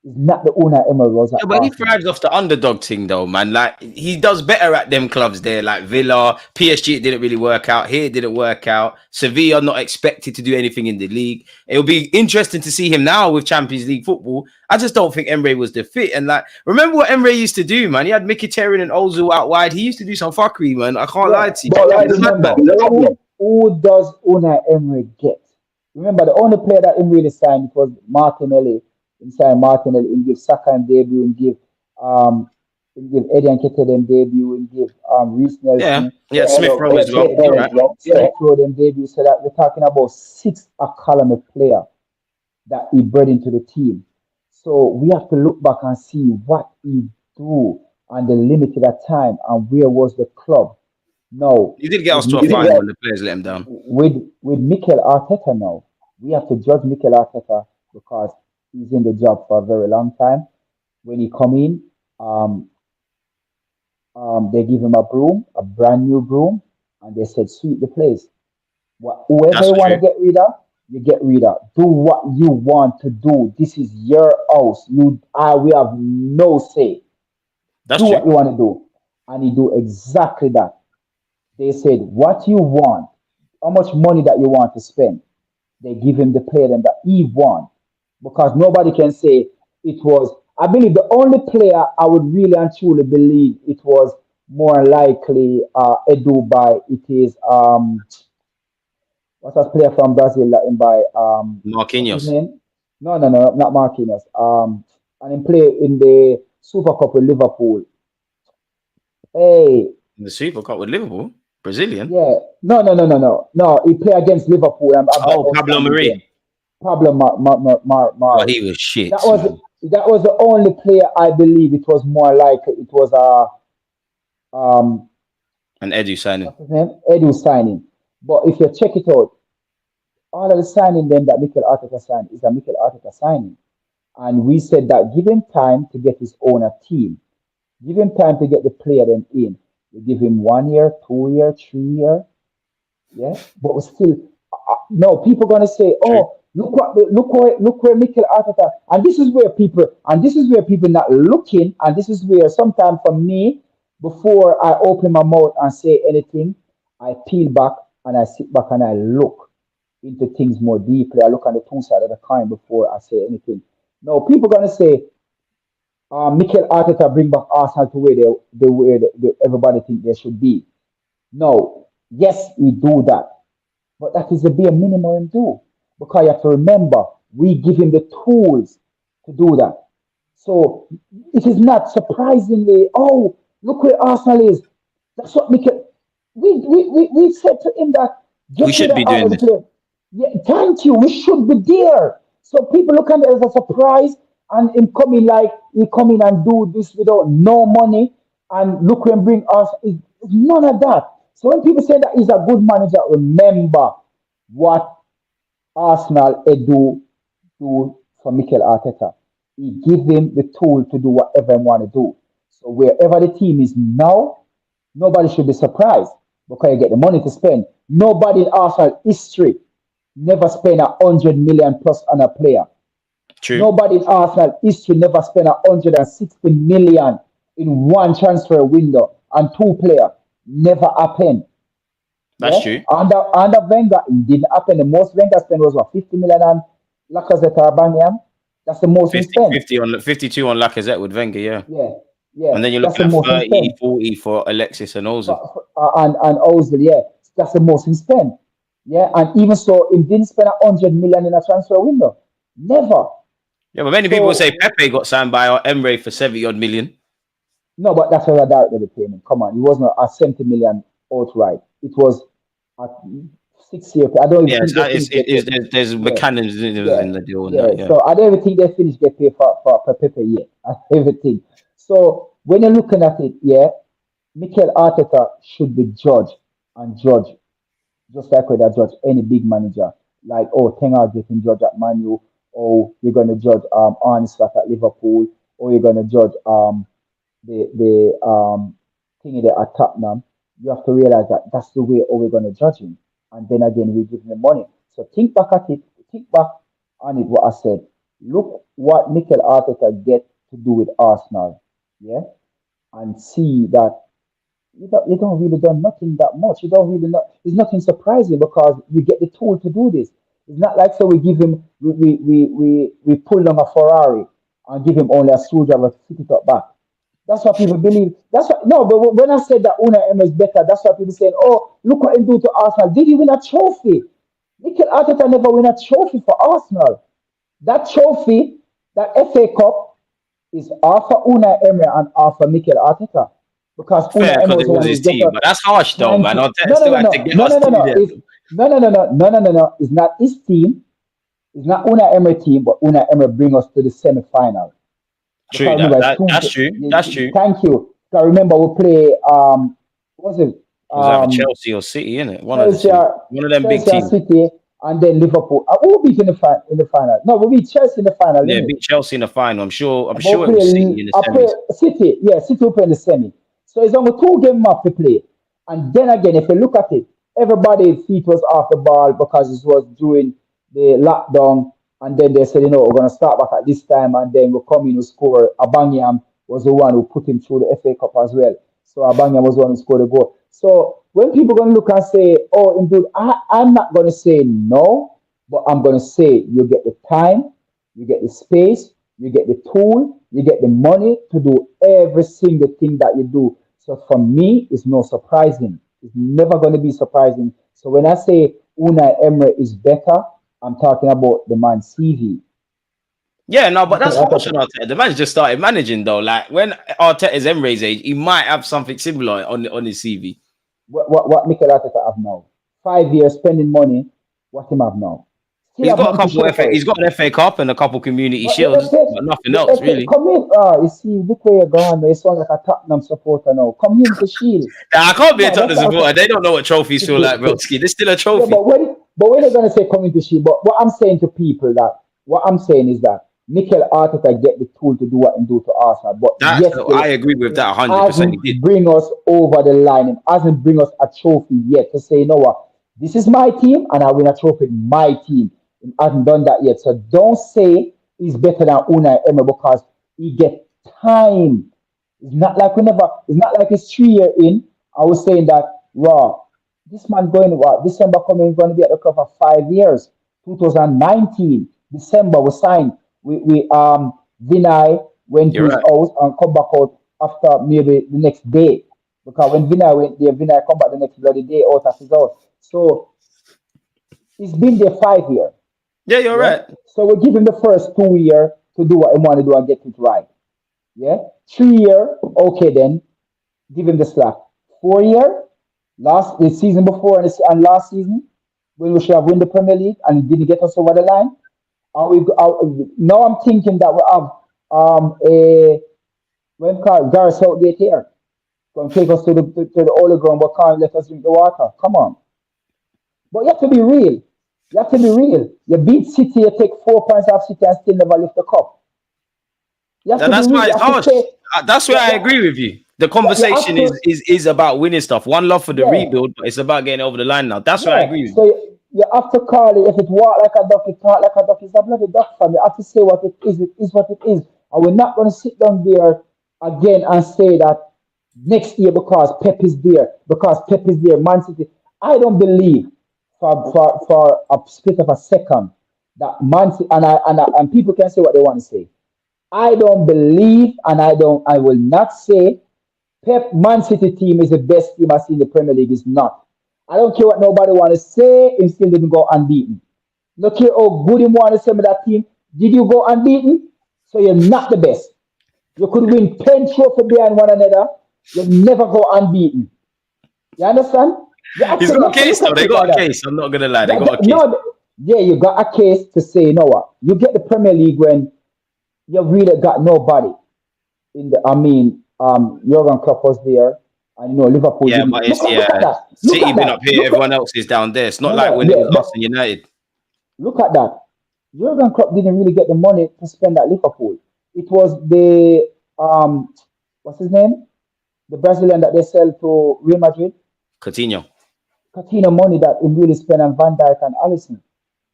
[SPEAKER 4] He's not the owner Emery was at
[SPEAKER 2] Yeah, but he
[SPEAKER 4] Arsenal.
[SPEAKER 2] thrives off the underdog thing, though, man. Like he does better at them clubs there, like Villa, PSG. It didn't really work out. Here, it didn't work out. Sevilla not expected to do anything in the league. It'll be interesting to see him now with Champions League football. I just don't think Emre was the fit. And like, remember what Emre used to do, man? He had Mkhitaryan and Ozil out wide. He used to do some fuckery, man. I can't lie to you.
[SPEAKER 4] But
[SPEAKER 2] He's a
[SPEAKER 4] remember,
[SPEAKER 2] madman.
[SPEAKER 4] who does Unai Emery get? Remember, the only player that him really signed was Martinelli. He signed Martinelli. He give Saka and debut. He give Eddie and Nketiah them debut. He give Reece Nelson.
[SPEAKER 2] Yeah, Smith Rowe as well.
[SPEAKER 4] Smith Rowe them debut. So that we're talking about 6 academy player that he brought into the team. So we have to look back and see what he do and the limited time and where was the club. No,
[SPEAKER 2] He did get us to a final when the players let him down.
[SPEAKER 4] with Mikel Arteta now, we have to judge Mikel Arteta because he's in the job for a very long time. When he come in, they give him a broom, a brand new broom, and they said, "Sweep the place. Whoever you want to get rid of, you get rid of. Do what you want to do. This is your house. We have no say.
[SPEAKER 2] That's
[SPEAKER 4] do
[SPEAKER 2] true.
[SPEAKER 4] what you want to do," and he do exactly that. They said, "What you want, how much money that you want to spend." They give him the player that he want because nobody can say it was. I believe the only player I would really and truly believe it was more likely Edu by it is what's that player from Brazil that in by what's his
[SPEAKER 2] Marquinhos.
[SPEAKER 4] name? No, not Marquinhos. And he play in the Super Cup with Liverpool. Hey,
[SPEAKER 2] In the Super Cup with Liverpool. Brazilian.
[SPEAKER 4] yeah, no. He play against Liverpool.
[SPEAKER 2] Pablo Mari.
[SPEAKER 4] Pablo Mar.
[SPEAKER 2] Oh, he was shit.
[SPEAKER 4] That was the only player I believe it was more likely. It was
[SPEAKER 2] And Edu signing.
[SPEAKER 4] what's his name? Edu signing. But if you check it out, all of the signing them that Mikel Arteta signed is a Mikel Arteta signing. And we said that give him time to get his owner team. Give him time to get the player them in. We give him 1 year, 2 year, 3 year. Yeah. But we still no people gonna say, "Oh, look where Mikel Arteta," and this is where people not looking, and this is where sometimes for me, before I open my mouth and say anything, I peel back and I sit back and I look into things more deeply. I look on the two side of the coin before I say anything. No, people gonna say, Mikel Arteta bring back Arsenal to where everybody think they should be. No, yes, we do that, but that is the bare minimum do because you have to remember we give him the tools to do that. So it is not surprisingly, oh, look where Arsenal is. That's what Mikel. We said to him that
[SPEAKER 2] We should be doing this.
[SPEAKER 4] Yeah, thank you. We should be there. So people look at it as a surprise and him coming like he come in and do this without no money and look where him bring us. It's none of that. So when people say that he's a good manager, remember what Arsenal do for Mikel Arteta. He give him the tool to do whatever he want to do. So wherever the team is now, nobody should be surprised because you get the money to spend. Nobody in Arsenal history never spent 100 million plus on a player.
[SPEAKER 2] True.
[SPEAKER 4] Nobody in Arsenal history never spent 160 million in one transfer window and 2 players. Never happened.
[SPEAKER 2] That's true.
[SPEAKER 4] Under Wenger, it didn't happen. The most Wenger spent was 50 million on Lacazette or Aubameyang. That's the most he spent.
[SPEAKER 2] 52 on Lacazette with Wenger, yeah.
[SPEAKER 4] Yeah.
[SPEAKER 2] And then you're looking at 30, 40 for Alexis and Ozil.
[SPEAKER 4] And Ozil, yeah. That's the most he spent. Yeah, and even so, he didn't spend 100 million in a transfer window. Never.
[SPEAKER 2] Yeah, but many people say Pepe got signed by Emre for 70-odd million.
[SPEAKER 4] No, but that's a direct debit payment. Come on, it wasn't a 70 million outright. It was a 6 year. I don't even think
[SPEAKER 2] there's mechanisms in the deal.
[SPEAKER 4] Yeah. So I don't even think they finished get paid for Pepe yet. Everything. So when you're looking at it, yeah, Mikel Arteta should be judged and judged just like we judge any big manager. Like, oh, Ten Hag getting judged at Man U, or you're going to judge Arne Slot at Liverpool, or you're going to judge the thingy there at Tottenham. You have to realize that that's the way we're going to judge him. And then again, we give him the money. So think back at it. Think back on it, what I said. Look what Mikel Arteta get to do with Arsenal, yeah, and see that you don't really done nothing that much. You don't really not. It's nothing surprising because you get the tool to do this. It's not like so we give him we pull on a Ferrari and give him only a screwdriver to fit it up back. That's what people believe. That's what no. But when I said that Unai Emery is better, that's what people saying. Oh, look what he do to Arsenal. Did he win a trophy? Mikel Arteta never win a trophy for Arsenal. That trophy, that FA Cup, is half for Unai Emery and half for Mikel Arteta. Because
[SPEAKER 2] Fair,
[SPEAKER 4] Unai Emery
[SPEAKER 2] because
[SPEAKER 4] was
[SPEAKER 2] it
[SPEAKER 4] the
[SPEAKER 2] was
[SPEAKER 4] one who
[SPEAKER 2] his
[SPEAKER 4] got
[SPEAKER 2] team,
[SPEAKER 4] us.
[SPEAKER 2] but that's harsh though,
[SPEAKER 4] Thank
[SPEAKER 2] man.
[SPEAKER 4] you.
[SPEAKER 2] Arteta
[SPEAKER 4] No, no,
[SPEAKER 2] still
[SPEAKER 4] no,
[SPEAKER 2] had to
[SPEAKER 4] no,
[SPEAKER 2] get
[SPEAKER 4] no,
[SPEAKER 2] us
[SPEAKER 4] no, no,
[SPEAKER 2] through
[SPEAKER 4] no.
[SPEAKER 2] there.
[SPEAKER 4] No, no, no. It's not his team. It's not Unai Emery team, but Unai Emery bring us to the semi-final.
[SPEAKER 2] True,
[SPEAKER 4] Because remember,
[SPEAKER 2] that's true. That's true.
[SPEAKER 4] thank you. Because remember, we play what was it?
[SPEAKER 2] It was either Chelsea or City, innit? One of the
[SPEAKER 4] Chelsea,
[SPEAKER 2] two. One of them big
[SPEAKER 4] Chelsea and
[SPEAKER 2] teams.
[SPEAKER 4] City, and then Liverpool. Who beat in the final? No, we beat Chelsea in the final,
[SPEAKER 2] Yeah,
[SPEAKER 4] didn't it?
[SPEAKER 2] beat Chelsea in the final. I'm sure
[SPEAKER 4] But
[SPEAKER 2] it was City in the
[SPEAKER 4] I play
[SPEAKER 2] semis.
[SPEAKER 4] City, yeah, City will play in the semi. So it's only two game map to play. And then again, if you look at it, everybody's feet was off the ball because it was during the lockdown. And then they said, we're gonna start back at this time, and then we'll come in to score. Abanyam was the one who put him through the FA Cup as well. So Abanyam was the one who scored the goal. So when people gonna look and say, oh, indeed, I'm not gonna say no, but I'm gonna say you get the time, you get the space, you get the tool, you get the money to do every single thing that you do. So for me, it's no surprising. It's never going to be surprising. So when I say Unai Emery is better, I'm talking about the man CV.
[SPEAKER 2] Yeah, no, but that's harsh on Arteta. The man's just started managing though. Like when Arteta's Emery's age, he might have something similar on his CV.
[SPEAKER 4] What Mikel Arteta have now? 5 years spending money. What him have now?
[SPEAKER 2] He's got a couple he's got an FA Cup and a couple community shields, but nothing else really.
[SPEAKER 4] Come in, you see, look where you're going. You sound like a Tottenham supporter now. Come in to shield.
[SPEAKER 2] Nah, I can't be a Tottenham supporter. They don't know what trophies feel like, Brodsky. There's still a trophy.
[SPEAKER 4] Yeah, but when they're gonna say come in to shield, but what I'm saying to people what I'm saying is that Mikel Arteta get the tool to do what he do to Arsenal. But yes,
[SPEAKER 2] I agree with that 100%. He did.
[SPEAKER 4] Bring us over the line and hasn't bring us a trophy yet to say, you know what, this is my team and I win a trophy with my team. He hasn't done that yet. So don't say he's better than Unai Emery because he get time. It's not like it's not like it's 3 years in. I was saying that, wow, this man going, December coming, going to be at the club for 5 years. 2019, December was signed. Vinay went to his house and come back out after maybe the next day. Because when Vinay went there, Vinay come back the next bloody day out of his house. So he's been there 5 years.
[SPEAKER 2] Yeah, you're right.
[SPEAKER 4] So we give him the first 2 years to do what he want to do and get it right. Yeah. 3 years, okay then. Give him the slack. 4 years, the season before and last season, when we should have won the Premier League and it didn't get us over the line. Now I'm thinking that we have Gareth Southgate here. Going to take us to the Holy Ground, but can't let us drink the water. Come on. But you have to be real. You have to be real. You beat City, you take 4 points off City and still never lift the cup.
[SPEAKER 2] That's why it's harsh. That's where I agree with you. The conversation is about winning stuff. One love for the rebuild, but it's about getting over the line now. That's where I agree with you.
[SPEAKER 4] So you have to call it, if it walk like a duck, it talk like a duck. It's a bloody duck for me. You have to say what it is what it is. And we're not going to sit down there again and say that next year because Pep is there, Man City. I don't believe for a split of a second that Man City, and people can say what they want to say. I don't believe, and I will not say Pep Man City team is the best team I've seen in the Premier League. Is not. I don't care what nobody want to say. He still didn't go unbeaten. Look here, how good him want to say with that team. Did you go unbeaten? So you're not the best. You could win 10 trophies behind one another. You never go unbeaten. You understand?
[SPEAKER 2] He's got a case though. They got a case. I'm not gonna lie. They got a case.
[SPEAKER 4] You got a case to say, you know what? You get the Premier League when you really got nobody in the. Jurgen Klopp was there, and Liverpool.
[SPEAKER 2] Yeah, but City been up here. Everyone else is down there. It's not like when it was us and United.
[SPEAKER 4] Look at that. Jurgen Klopp didn't really get the money to spend at Liverpool. It was the what's his name? The Brazilian that they sell to Real Madrid.
[SPEAKER 2] Coutinho
[SPEAKER 4] money that he really spent on Van Dijk and Alisson.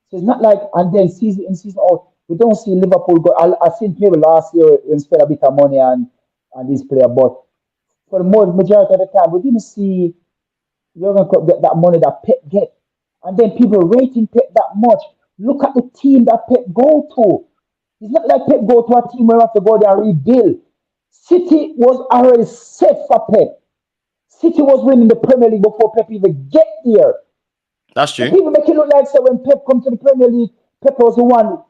[SPEAKER 4] So it's not like, and then season in, season out, We don't see Liverpool go. I seen people last year and spend a bit of money on this player, but for the majority of the time, we didn't see Jurgen Klopp get that money that Pep get. And then people rating Pep that much. Look at the team that Pep go to. It's not like Pep go to a team where you have to go there and rebuild. City was already set for Pep. City was winning the Premier League before Pep even get there.
[SPEAKER 2] That's true.
[SPEAKER 4] People make it look like so when Pep come to the Premier League, Pep was the one.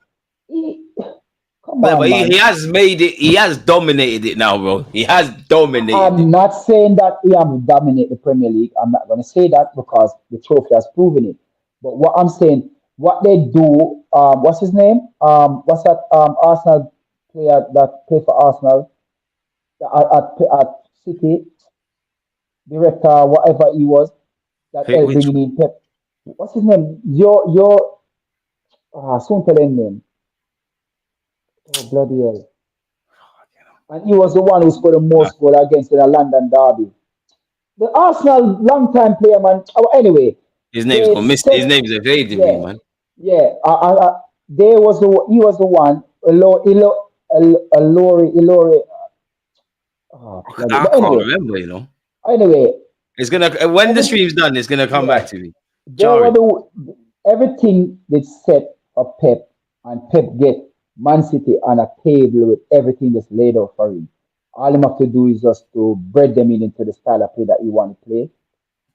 [SPEAKER 4] Come on,
[SPEAKER 2] but
[SPEAKER 4] man.
[SPEAKER 2] he has made it. He has dominated it now, bro. He has dominated.
[SPEAKER 4] I'm not saying that he has dominated the Premier League. I'm not going to say that because the trophy has proven it. But what I'm saying, what they do, what's his name? What's that Arsenal player that played for Arsenal at City? Director, whatever he was, that helped bringing in Pep. What's his name? Soon tell him name. Oh, bloody hell. And he was the one who scored the most goal against the London Derby. The Arsenal long-time player, man. Oh, anyway.
[SPEAKER 2] His name's gonna miss. His name's evading me, man.
[SPEAKER 4] Yeah. He was the one. Ilori.
[SPEAKER 2] I can't remember, you know.
[SPEAKER 4] Anyway.
[SPEAKER 2] It's gonna when the stream's done, it's gonna come back to me.
[SPEAKER 4] Everything that's set for Pep and Pep get Man City on a table with everything that's laid out for him. All him have to do is just to bread them into the style of play that he want to play.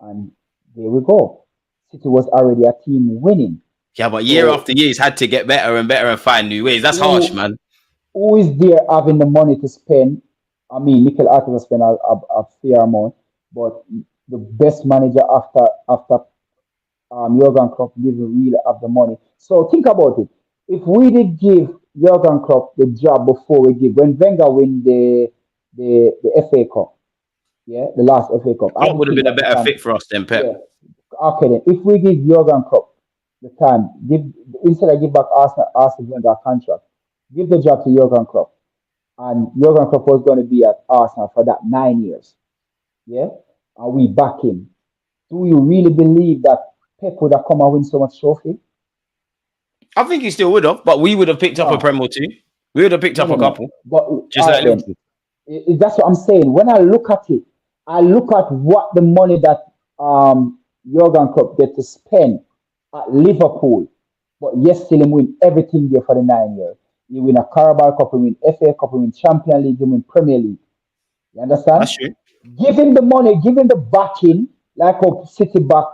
[SPEAKER 4] And there we go. City was already a team winning.
[SPEAKER 2] Yeah, but year after year, he's had to get better and better and find new ways. That's harsh, man.
[SPEAKER 4] Who is there having the money to spend? I mean, Mikel Arteta spent a fair amount, but the best manager after Jurgen Klopp didn't really have the money. So think about it. If we did give Jurgen Klopp the job before when Wenger win the FA Cup, the last FA Cup,
[SPEAKER 2] Klopp would have been a better fit for us than Pep.
[SPEAKER 4] Yeah. Okay, then if we give Jurgen Klopp the time, instead of give back Arsene Wenger a contract, give the job to Jurgen Klopp, and Jurgen Klopp was going to be at Arsenal for that 9 years. Yeah, and we back him. Do you really believe that Pep would have come and win so much trophy?
[SPEAKER 2] I think he still would have, but we would have picked up a Prem or two. We would have picked up a couple.
[SPEAKER 4] But
[SPEAKER 2] just like Liverpool.
[SPEAKER 4] That's what I'm saying. When I look at it, I look at what the money that Jurgen Klopp get to spend at Liverpool, but yes, still him win everything there for the 9 years. He win a Carabao Cup, he win FA Cup, he win Champions League, he win Premier League. You understand?
[SPEAKER 2] That's true.
[SPEAKER 4] Give him the money, give him the backing, like how City back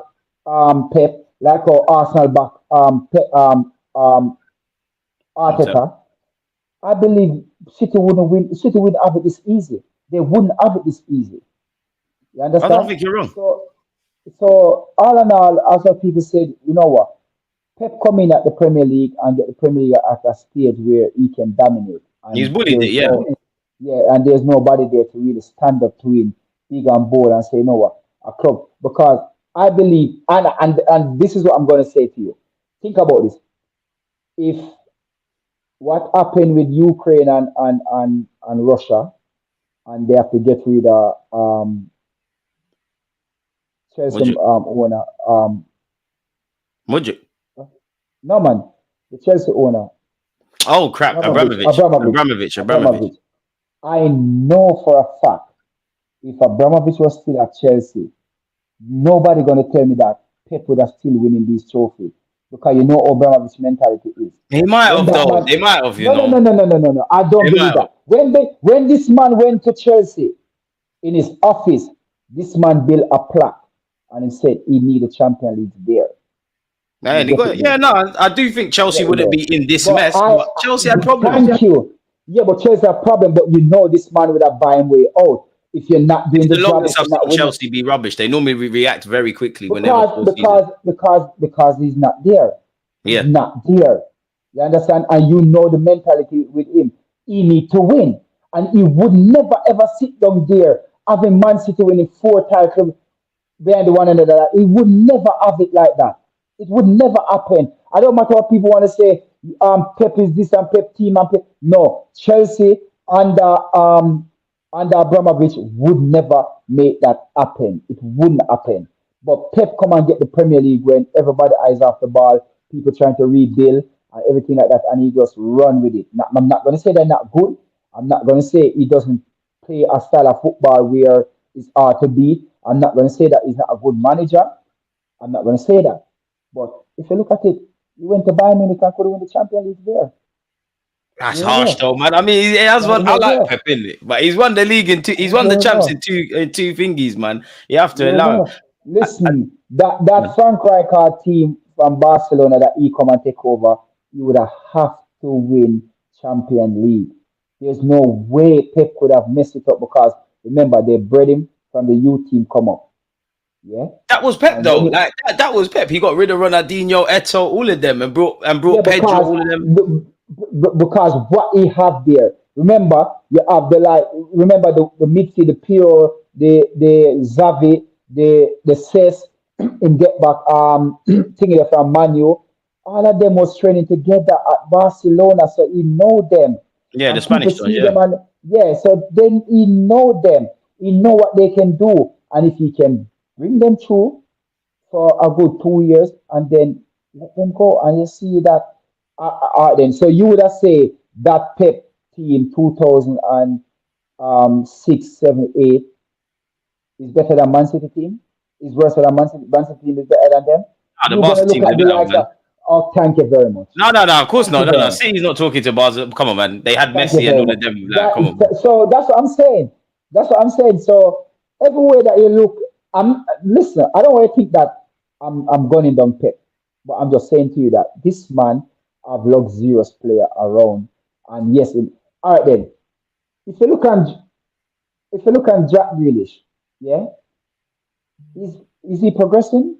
[SPEAKER 4] Pep, like how Arsenal back Arteta. I believe City wouldn't win. City wouldn't have it this easy. They wouldn't have it this easy. You understand?
[SPEAKER 2] I don't think you're wrong.
[SPEAKER 4] So all in all, as what people said, you know what? Pep come in at the Premier League and get the Premier League at a stage where he can dominate. And
[SPEAKER 2] he's bullied it, yeah.
[SPEAKER 4] And there's nobody there to really stand up to him, big and bold, and say, you know what, a club. Because I believe, and this is what I'm going to say to you. Think about this. If what happened with Ukraine and Russia, and they have to get rid of Chelsea owner.
[SPEAKER 2] Would you?
[SPEAKER 4] No, man. The Chelsea owner.
[SPEAKER 2] Oh, crap. Abramovich.
[SPEAKER 4] I know for a fact, if Abramovich was still at Chelsea, nobody going to tell me that Pep would have still winning these trophies. Because you know Abramovich's mentality is.
[SPEAKER 2] He might have, though. They might have, you know.
[SPEAKER 4] No. I don't believe that. When this man went to Chelsea, in his office, this man built a plaque and he said he needed Champions League there.
[SPEAKER 2] I do think Chelsea wouldn't be in this mess. But Chelsea had problems.
[SPEAKER 4] Thank you. Yeah, but Chelsea had problems, but you know this man would have buying way out. If you're not doing the job,
[SPEAKER 2] I've seen Chelsea be rubbish. They normally react very quickly
[SPEAKER 4] because he's not there.
[SPEAKER 2] Yeah.
[SPEAKER 4] He's not there. You understand? And you know the mentality with him. He need to win. And he would never ever sit down there having Man City winning 4 titles behind one another. He would never have it like that. It would never happen. I don't matter what people want to say, Pep is this and Pep team and Pep. No, Chelsea under Abramovich would never make that happen. It wouldn't happen. But Pep come and get the Premier League when everybody eyes off the ball, people trying to rebuild, and everything like that, and he just run with it. Now, I'm not going to say they're not good. I'm not going to say he doesn't play a style of football where it's hard to beat. I'm not going to say that he's not a good manager. I'm not going to say that. But if you look at it, he went to Bayern Munich and could win the Champions League there.
[SPEAKER 2] That's
[SPEAKER 4] There you
[SPEAKER 2] harsh
[SPEAKER 4] go.
[SPEAKER 2] though, man. I mean, he has one.
[SPEAKER 4] There
[SPEAKER 2] I
[SPEAKER 4] you
[SPEAKER 2] like
[SPEAKER 4] go.
[SPEAKER 2] Pep in it, but he's won the league in two. He's won the
[SPEAKER 4] There you
[SPEAKER 2] champs
[SPEAKER 4] go.
[SPEAKER 2] in two thingies, man. You have to
[SPEAKER 4] There you
[SPEAKER 2] allow him.
[SPEAKER 4] go. Listen, that Frank Rijkaard team from Barcelona that he come and take over, you would have to win Champion League. There's no way Pep could have messed it up because remember they bred him from the youth team come up. Yeah.
[SPEAKER 2] That was Pep
[SPEAKER 4] And
[SPEAKER 2] though.
[SPEAKER 4] when he,
[SPEAKER 2] Like that was Pep. He got rid of Ronaldinho, Eto'o, all of them, and
[SPEAKER 4] yeah,
[SPEAKER 2] brought Pedro, all of them.
[SPEAKER 4] because what he have there. Remember, you have remember the midfield, the Pio, the Xavi, the Cesc, in get back thinking from Manu. All of them was training together at Barcelona, so he know them.
[SPEAKER 2] Yeah, the
[SPEAKER 4] And people
[SPEAKER 2] Spanish guys.
[SPEAKER 4] see
[SPEAKER 2] Yeah,
[SPEAKER 4] them and yeah, so then he know them. He know what they can do. And if he can bring them through for a good 2 years and then let them go. And you see that then. So you would have say that Pep team 2006, 7, 8 is better than Man City team? Is worse than Man City team is better than them?
[SPEAKER 2] the
[SPEAKER 4] You're gonna
[SPEAKER 2] Barca
[SPEAKER 4] look
[SPEAKER 2] teams
[SPEAKER 4] at
[SPEAKER 2] are
[SPEAKER 4] the
[SPEAKER 2] better,
[SPEAKER 4] likes
[SPEAKER 2] man.
[SPEAKER 4] of oh thank you very much.
[SPEAKER 2] No, of course
[SPEAKER 4] Thank you
[SPEAKER 2] not.
[SPEAKER 4] very
[SPEAKER 2] No.
[SPEAKER 4] much.
[SPEAKER 2] City's not talking to Barca. Come on, man. They had
[SPEAKER 4] Thank you
[SPEAKER 2] Messi and
[SPEAKER 4] very
[SPEAKER 2] all
[SPEAKER 4] much.
[SPEAKER 2] of them. Like, come on, man.
[SPEAKER 4] So that's what I'm saying. That's what I'm saying. So everywhere that you look, listen. I don't want to think that I'm gunning down Pep, but I'm just saying to you that this man have luxurious player around, and yes, all right then. If you look at Jack Grealish, yeah, is he progressing?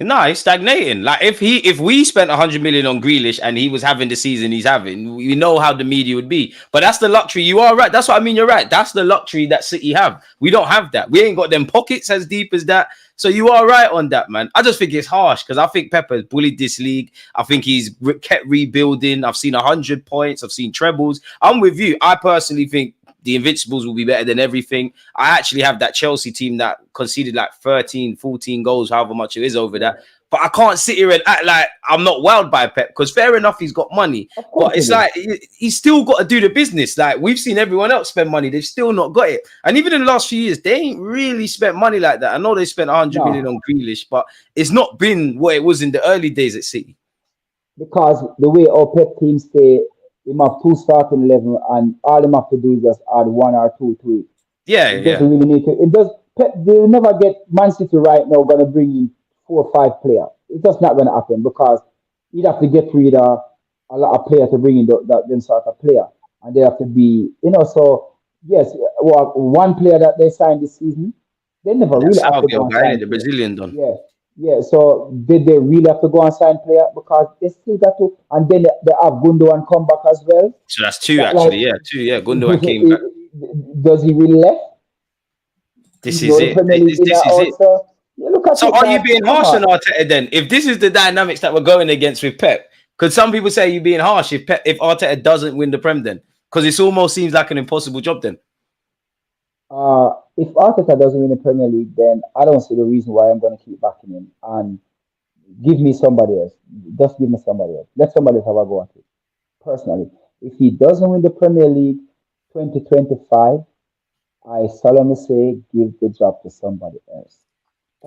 [SPEAKER 2] No, he's stagnating. Like if we spent 100 million on Grealish and he was having the season he's having, we know how the media would be. But that's the luxury. You are right. That's what I mean. You're right. That's the luxury that City have. We don't have that. We ain't got them pockets as deep as that. So you are right on that, man. I just think it's harsh because I think Pepper's bullied this league. I think he's kept rebuilding. I've seen 100 points. I've seen trebles. I'm with you. I personally think the Invincibles will be better than everything. I actually have that Chelsea team that conceded like 13, 14 goals, however much it is over that. But I can't sit here and act like I'm not wowed by Pep because fair enough, he's got money. But it's like he's still got to do the business. Like we've seen everyone else spend money. They've still not got it. And even in the last few years, they ain't really spent money like that. I know they spent 100 million on Grealish, but it's not been what it was in the early days at City.
[SPEAKER 4] Because the way our Pep teams stay, they have two starting 11, and all them have to do is just add one or two to it.
[SPEAKER 2] Yeah,
[SPEAKER 4] it doesn't really need to. It does. Pep, they'll never get Man City right now. Going to bring in 4 or 5 players. It's just not going to happen because you'd have to get rid of a lot of players to bring in them sort of player, and they have to be, So yes, well, one player that they signed this season, they never really have to go and sign
[SPEAKER 2] the Brazilian done.
[SPEAKER 4] Yeah. So did they really have to go and sign player because they still got to, and then they have Gundogan come back as well.
[SPEAKER 2] So that's 2 actually. Like, 2. Yeah, Gundogan came back.
[SPEAKER 4] Does he really left?
[SPEAKER 2] This is it. This is it. So are you being harsh on Arteta then? If this is the dynamics that we're going against with Pep, could some people say you're being harsh if Arteta doesn't win the Prem then? Because it almost seems like an impossible job then.
[SPEAKER 4] If Arteta doesn't win the Premier League, then I don't see the reason why I'm going to keep backing him. And give me somebody else. Just give me somebody else. Let somebody else have a go at it. Personally, if he doesn't win the Premier League 2025, I solemnly say give the job to somebody else.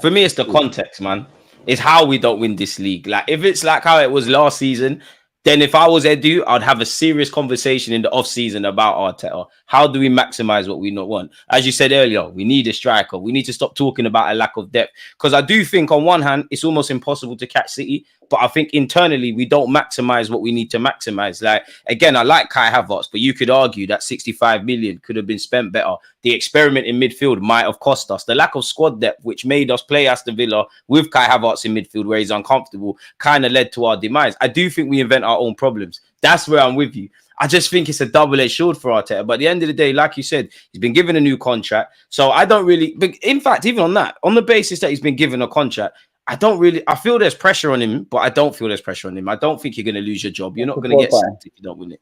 [SPEAKER 2] For me, it's the context, man. It's how we don't win this league. Like, if it's like how it was last season, then if I was Edu, I'd have a serious conversation in the off-season about Arteta. How do we maximize what we not want? As you said earlier, we need a striker. We need to stop talking about a lack of depth. Because I do think on one hand, it's almost impossible to catch City. But I think internally, we don't maximize what we need to maximize. Like, again, I like Kai Havertz, but you could argue that 65 million could have been spent better. The experiment in midfield might have cost us. The lack of squad depth, which made us play Aston Villa with Kai Havertz in midfield where he's uncomfortable, kind of led to our demise. I do think we invent our own problems. That's where I'm with you. I just think it's a double-edged sword for Arteta. But at the end of the day, like you said, he's been given a new contract. So I don't really... In fact, even on that, on the basis that he's been given a contract, I feel there's pressure on him, but I don't feel there's pressure on him. I don't think you're going to lose your job. You're not going to get sacked if you don't win it.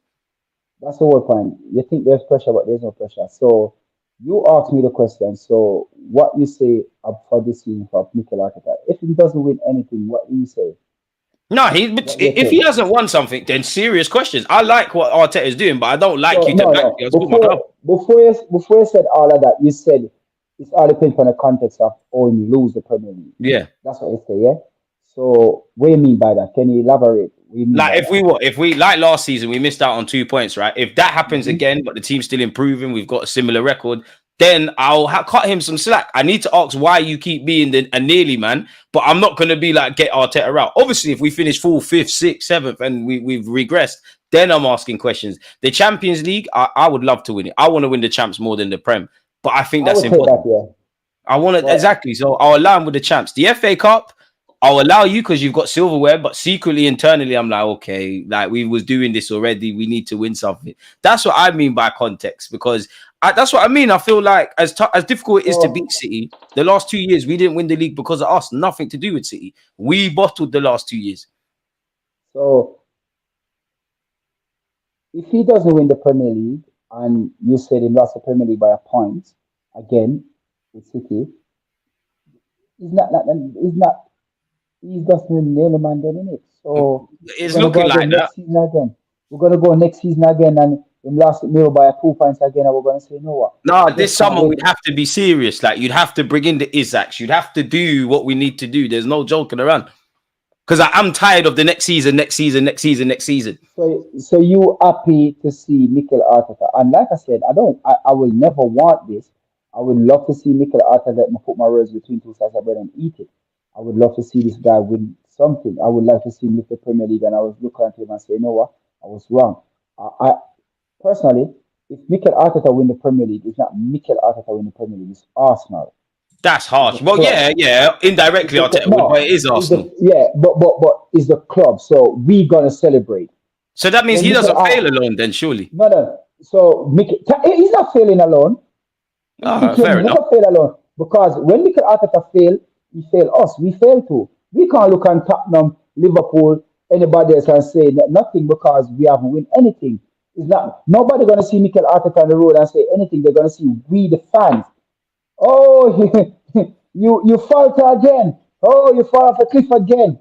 [SPEAKER 4] That's the whole point. You think there's pressure, but there's no pressure. So you asked me the question. So what you say for this season for Mikel Arteta? If he doesn't win anything, what do you say?
[SPEAKER 2] No, if he hasn't won something, then serious questions. I like what Arteta is doing, but I don't like you to back
[SPEAKER 4] No.
[SPEAKER 2] your my club.
[SPEAKER 4] Before you said all of that, you said it's all depends on the context of how you lose the Premier League.
[SPEAKER 2] Yeah.
[SPEAKER 4] That's what you say, yeah? So what do you mean by that? Can you elaborate? What do you mean
[SPEAKER 2] Like
[SPEAKER 4] by
[SPEAKER 2] if we like last season, we missed out on 2 points, right? If that happens
[SPEAKER 4] that?
[SPEAKER 2] again, but the team's still improving, we've got a similar record, then I'll cut him some slack. I need to ask why you keep being a nearly man, but I'm not going to be like get Arteta out. Obviously, if we finish 4th, 5th, 6th, 7th, and we've regressed, then I'm asking questions. The Champions League, I would love to win it. I want to win the champs more than the Prem, but I think that's important. I want to exactly. So I'll allow him with the champs. The FA Cup, I'll allow you because you've got silverware, but secretly, internally, I'm like, okay, like we was doing this already. We need to win something. That's what I mean by context, because that's what I mean. I feel like as difficult it is to beat City, the last 2 years, we didn't win the league because of us. Nothing to do with City. We bottled the last 2 years.
[SPEAKER 4] So if he doesn't win the Premier League, and you said he lost the Premier League by a point, again, with City, he's just the nail man then, isn't it? So
[SPEAKER 2] it's looking like that.
[SPEAKER 4] We're gonna go next season again, and we lost it by 2 points again, and we're gonna say, you know what?
[SPEAKER 2] No, this summer we'd have to be serious. Like you'd have to bring in the Isaacs. You'd have to do what we need to do. There's no joking around. Because I'm tired of the next season.
[SPEAKER 4] So you happy to see Mikel Arteta? And like I said, I will never want this. I would love to see Mikel Arteta put my words between two sides of bread and eat it. I would love to see this guy win something. I would like to see him lift the Premier League, and I was looking at him and say, you know what? I was wrong. I personally, if Mikel Arteta win the Premier League, it's not Mikel Arteta win the Premier League, it's Arsenal.
[SPEAKER 2] That's harsh. Well, yeah, indirectly, Arteta, but it is Arsenal.
[SPEAKER 4] But it's the club, so we're gonna celebrate.
[SPEAKER 2] So that means he doesn't fail alone, then surely.
[SPEAKER 4] No. So he's not failing alone. He can never fail alone, because when Mikel Arteta fail, he fail us. We fail too. We can't look at Tottenham, Liverpool, anybody else and say nothing because we haven't win anything. It's not nobody gonna see Mikel Arteta on the road and say anything. They're gonna see we the fans. Oh, you falter again. Oh, you fall off a cliff again.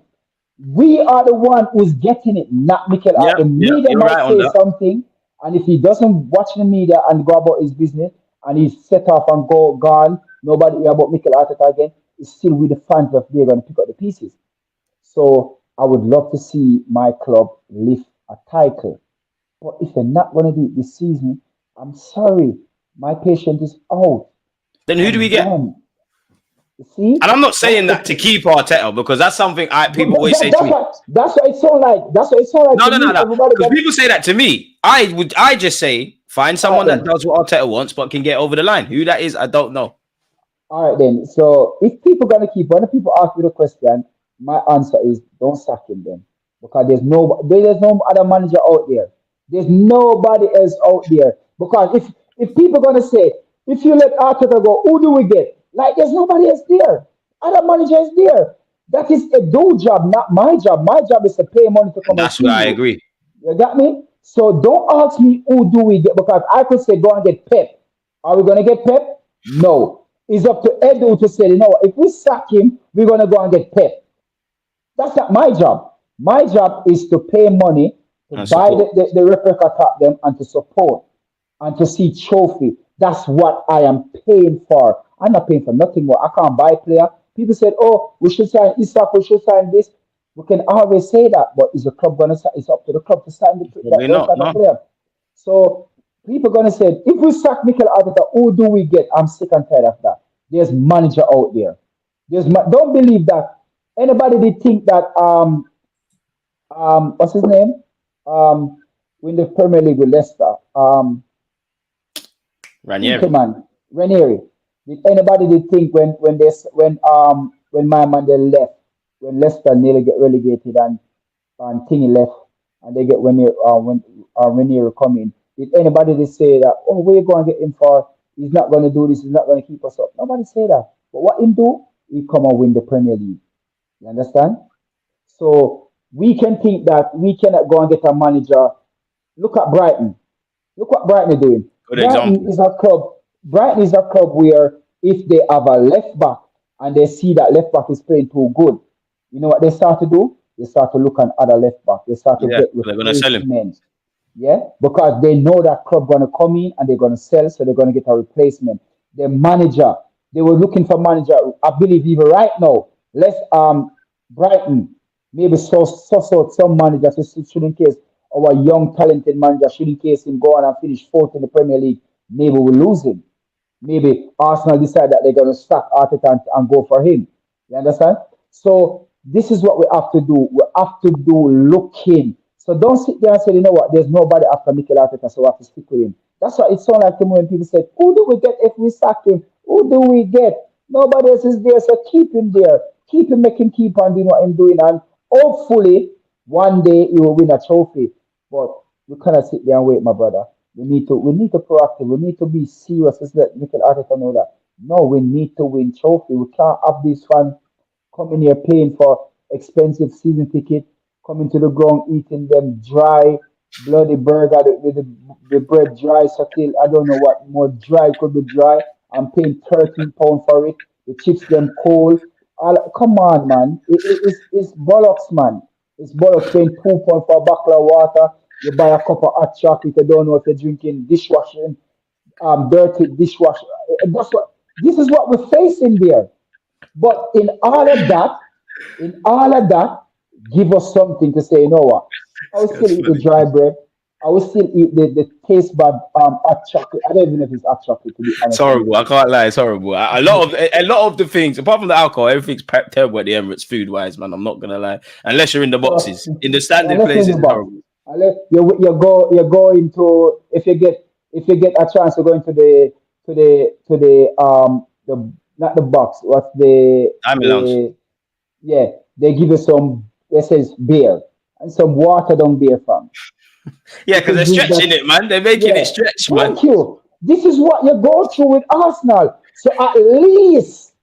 [SPEAKER 4] We are the one who's getting it, not Mikel Arteta. The media might say something, and if he doesn't watch the media and go about his business, and he's set off and gone, nobody hear about Mikel Arteta again. It's still with the fans that they're going to pick up the pieces. So I would love to see my club lift a title. But if they're not going to do it this season, I'm sorry. My patience is out.
[SPEAKER 2] Then who do we get?
[SPEAKER 4] You see?
[SPEAKER 2] And I'm not saying that to keep Arteta, because that's something people always say to me.
[SPEAKER 4] That's what it sounds like.
[SPEAKER 2] No. Because people say that to me. I just say, find someone that does what Arteta wants but can get over the line. Who that is, I don't know.
[SPEAKER 4] All right, then. So if people are going to keep, when people ask me the question, my answer is don't sack him then. Because there's no other manager out there. There's nobody else out there. Because if people are going to say, if you let Arteta go, who do we get? Like, there's nobody else there. Other manager is there. That is a do job, not my job. My job is to pay money to come.
[SPEAKER 2] That's where I agree.
[SPEAKER 4] You got me? So don't ask me who do we get, because I could say go and get Pep. Are we going to get Pep? No. It's up to Edu to say, you know, if we sack him, we're going to go and get Pep. That's not my job. My job is to pay money to buy the replica top them and to support and to see trophy. That's what I am paying for. I'm not paying for nothing more. I can't buy player. People said, oh, we should sign Isak, we should sign this. We can always say that, but is the club going to sign? It's up to the club to sign the player. So people are going to say, if we sack Mikel Arteta, who do we get? I'm sick and tired of that. There's manager out there. Don't believe that. Anybody did think that what's his name? Win the Premier League with Leicester. Ranieri. Did anybody did think when my man they left, when Leicester nearly get relegated and Tingy left and they get when Ranieri come in, did anybody did say that, oh, we're going to get him for, he's not going to do this, he's not going to keep us up? Nobody say that. But what him do? He come and win the Premier League. You understand? So we can think that we cannot go and get a manager. Look at Brighton. Look what Brighton are doing. Brighton is a club where if they have a left back and they see that left back is playing too good, you know what they start to do? they start to look on other left back. They start to
[SPEAKER 2] Yeah,
[SPEAKER 4] get
[SPEAKER 2] they're gonna sell him.
[SPEAKER 4] replacements. Yeah, because they know that club gonna come in and they're gonna sell, so they're gonna get a replacement. The manager, they were looking for manager. I believe even right now, let's Brighton maybe so some managers should in case our young talented manager should in case him go on and finish fourth in the Premier League, maybe we lose him. Maybe Arsenal decide that they're going to sack Arteta and go for him. You understand? So this is what we have to do. We have to do looking. So don't sit there and say, you know what, there's nobody after Mikel Arteta, so we have to stick with him. That's what it sounds like to me when people say, who do we get if we sack him? Who do we get? Nobody else is there, so keep him there. Keep him, make him keep on doing what I'm doing, and hopefully one day he will win a trophy. But we cannot sit there and wait, my brother. We need to proactive. We need to be serious. Let's let Mikel Arteta know that. No, we need to win trophy. We can't have these fans coming here paying for expensive season ticket, coming to the ground eating them dry, bloody burger with the bread dry. So till I don't know what more dry could be dry. I'm paying £13 for it. The chips them cold. Come on, man. It's bollocks, man. It's bollocks paying £2 for a bottle of water. You buy a cup of hot chocolate. You don't know if you're drinking dishwashing, dirty dishwasher. That's what. This is what we're facing there. But in all of that, give us something to say. You know what? I will still eat the dry bread. I will still eat the taste bad hot chocolate. I don't even know if it's hot chocolate, to be honest.
[SPEAKER 2] It's horrible. I can't lie. It's horrible. A lot of the things, apart from the alcohol, everything's terrible at the Emirates food wise, man. I'm not gonna lie. Unless you're in the boxes, in the standing places, it's horrible.
[SPEAKER 4] You go into if you get a chance to go into the not the box. What's the
[SPEAKER 2] lounge?
[SPEAKER 4] Yeah, they give you some. It says beer and some water down beer from.
[SPEAKER 2] Yeah, because they're stretching it, man. They're making it stretch, man.
[SPEAKER 4] Thank you. This is what you go through with Arsenal. So at least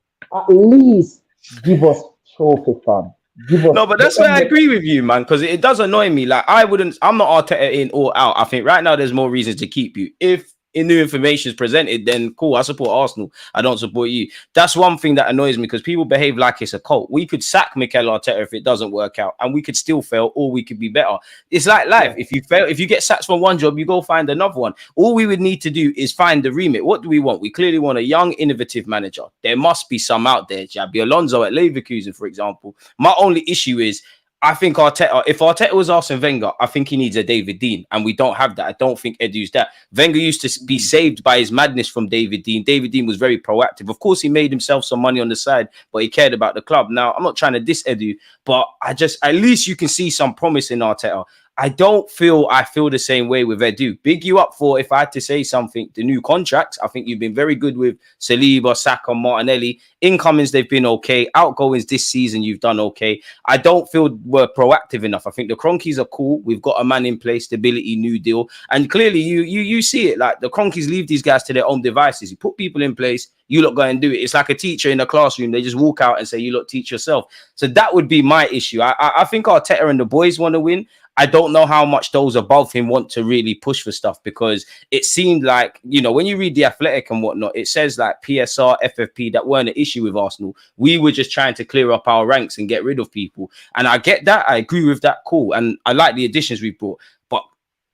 [SPEAKER 4] give us trophy, fam.
[SPEAKER 2] No, but that's why I agree with you, man, because it does annoy me. Like, I'm not Arteta in or out. I think right now there's more reasons to keep you. If new information is presented, then cool, I support Arsenal. I don't support you. That's one thing that annoys me, because people behave like it's a cult. We could sack Mikel Arteta if it doesn't work out, and we could still fail, or we could be better. It's like life. If you fail, if you get sacked from one job, you go find another one. All we would need to do is find the remit. What do we want? We clearly want a young, innovative manager. There must be some out there. Xabi Alonso at Leverkusen, for example. My only issue is, I think Arteta, if Arteta was Arsene Wenger, I think he needs a David Dean, and we don't have that. I don't think Edu's that. Wenger used to be saved by his madness from David Dean. David Dean was very proactive. Of course, he made himself some money on the side, but he cared about the club. Now, I'm not trying to diss Edu, but at least you can see some promise in Arteta. I feel the same way with Edu. Big you up for, if I had to say something, the new contracts. I think you've been very good with Saliba, Saka, Martinelli. Incomings, they've been okay. Outgoings this season, you've done okay. I don't feel we're proactive enough. I think the Cronkies are cool. We've got a man in place, stability, new deal. And clearly, you see it. Like, the Cronkies leave these guys to their own devices. You put people in place, you lot go and do it. It's like a teacher in a classroom. They just walk out and say, you lot teach yourself. So that would be my issue. I think Arteta and the boys want to win. I don't know how much those above him want to really push for stuff, because it seemed like, when you read The Athletic and whatnot, it says like PSR, FFP, that weren't an issue with Arsenal. We were just trying to clear up our ranks and get rid of people. And I get that. I agree with that. Cool. And I like the additions we brought. But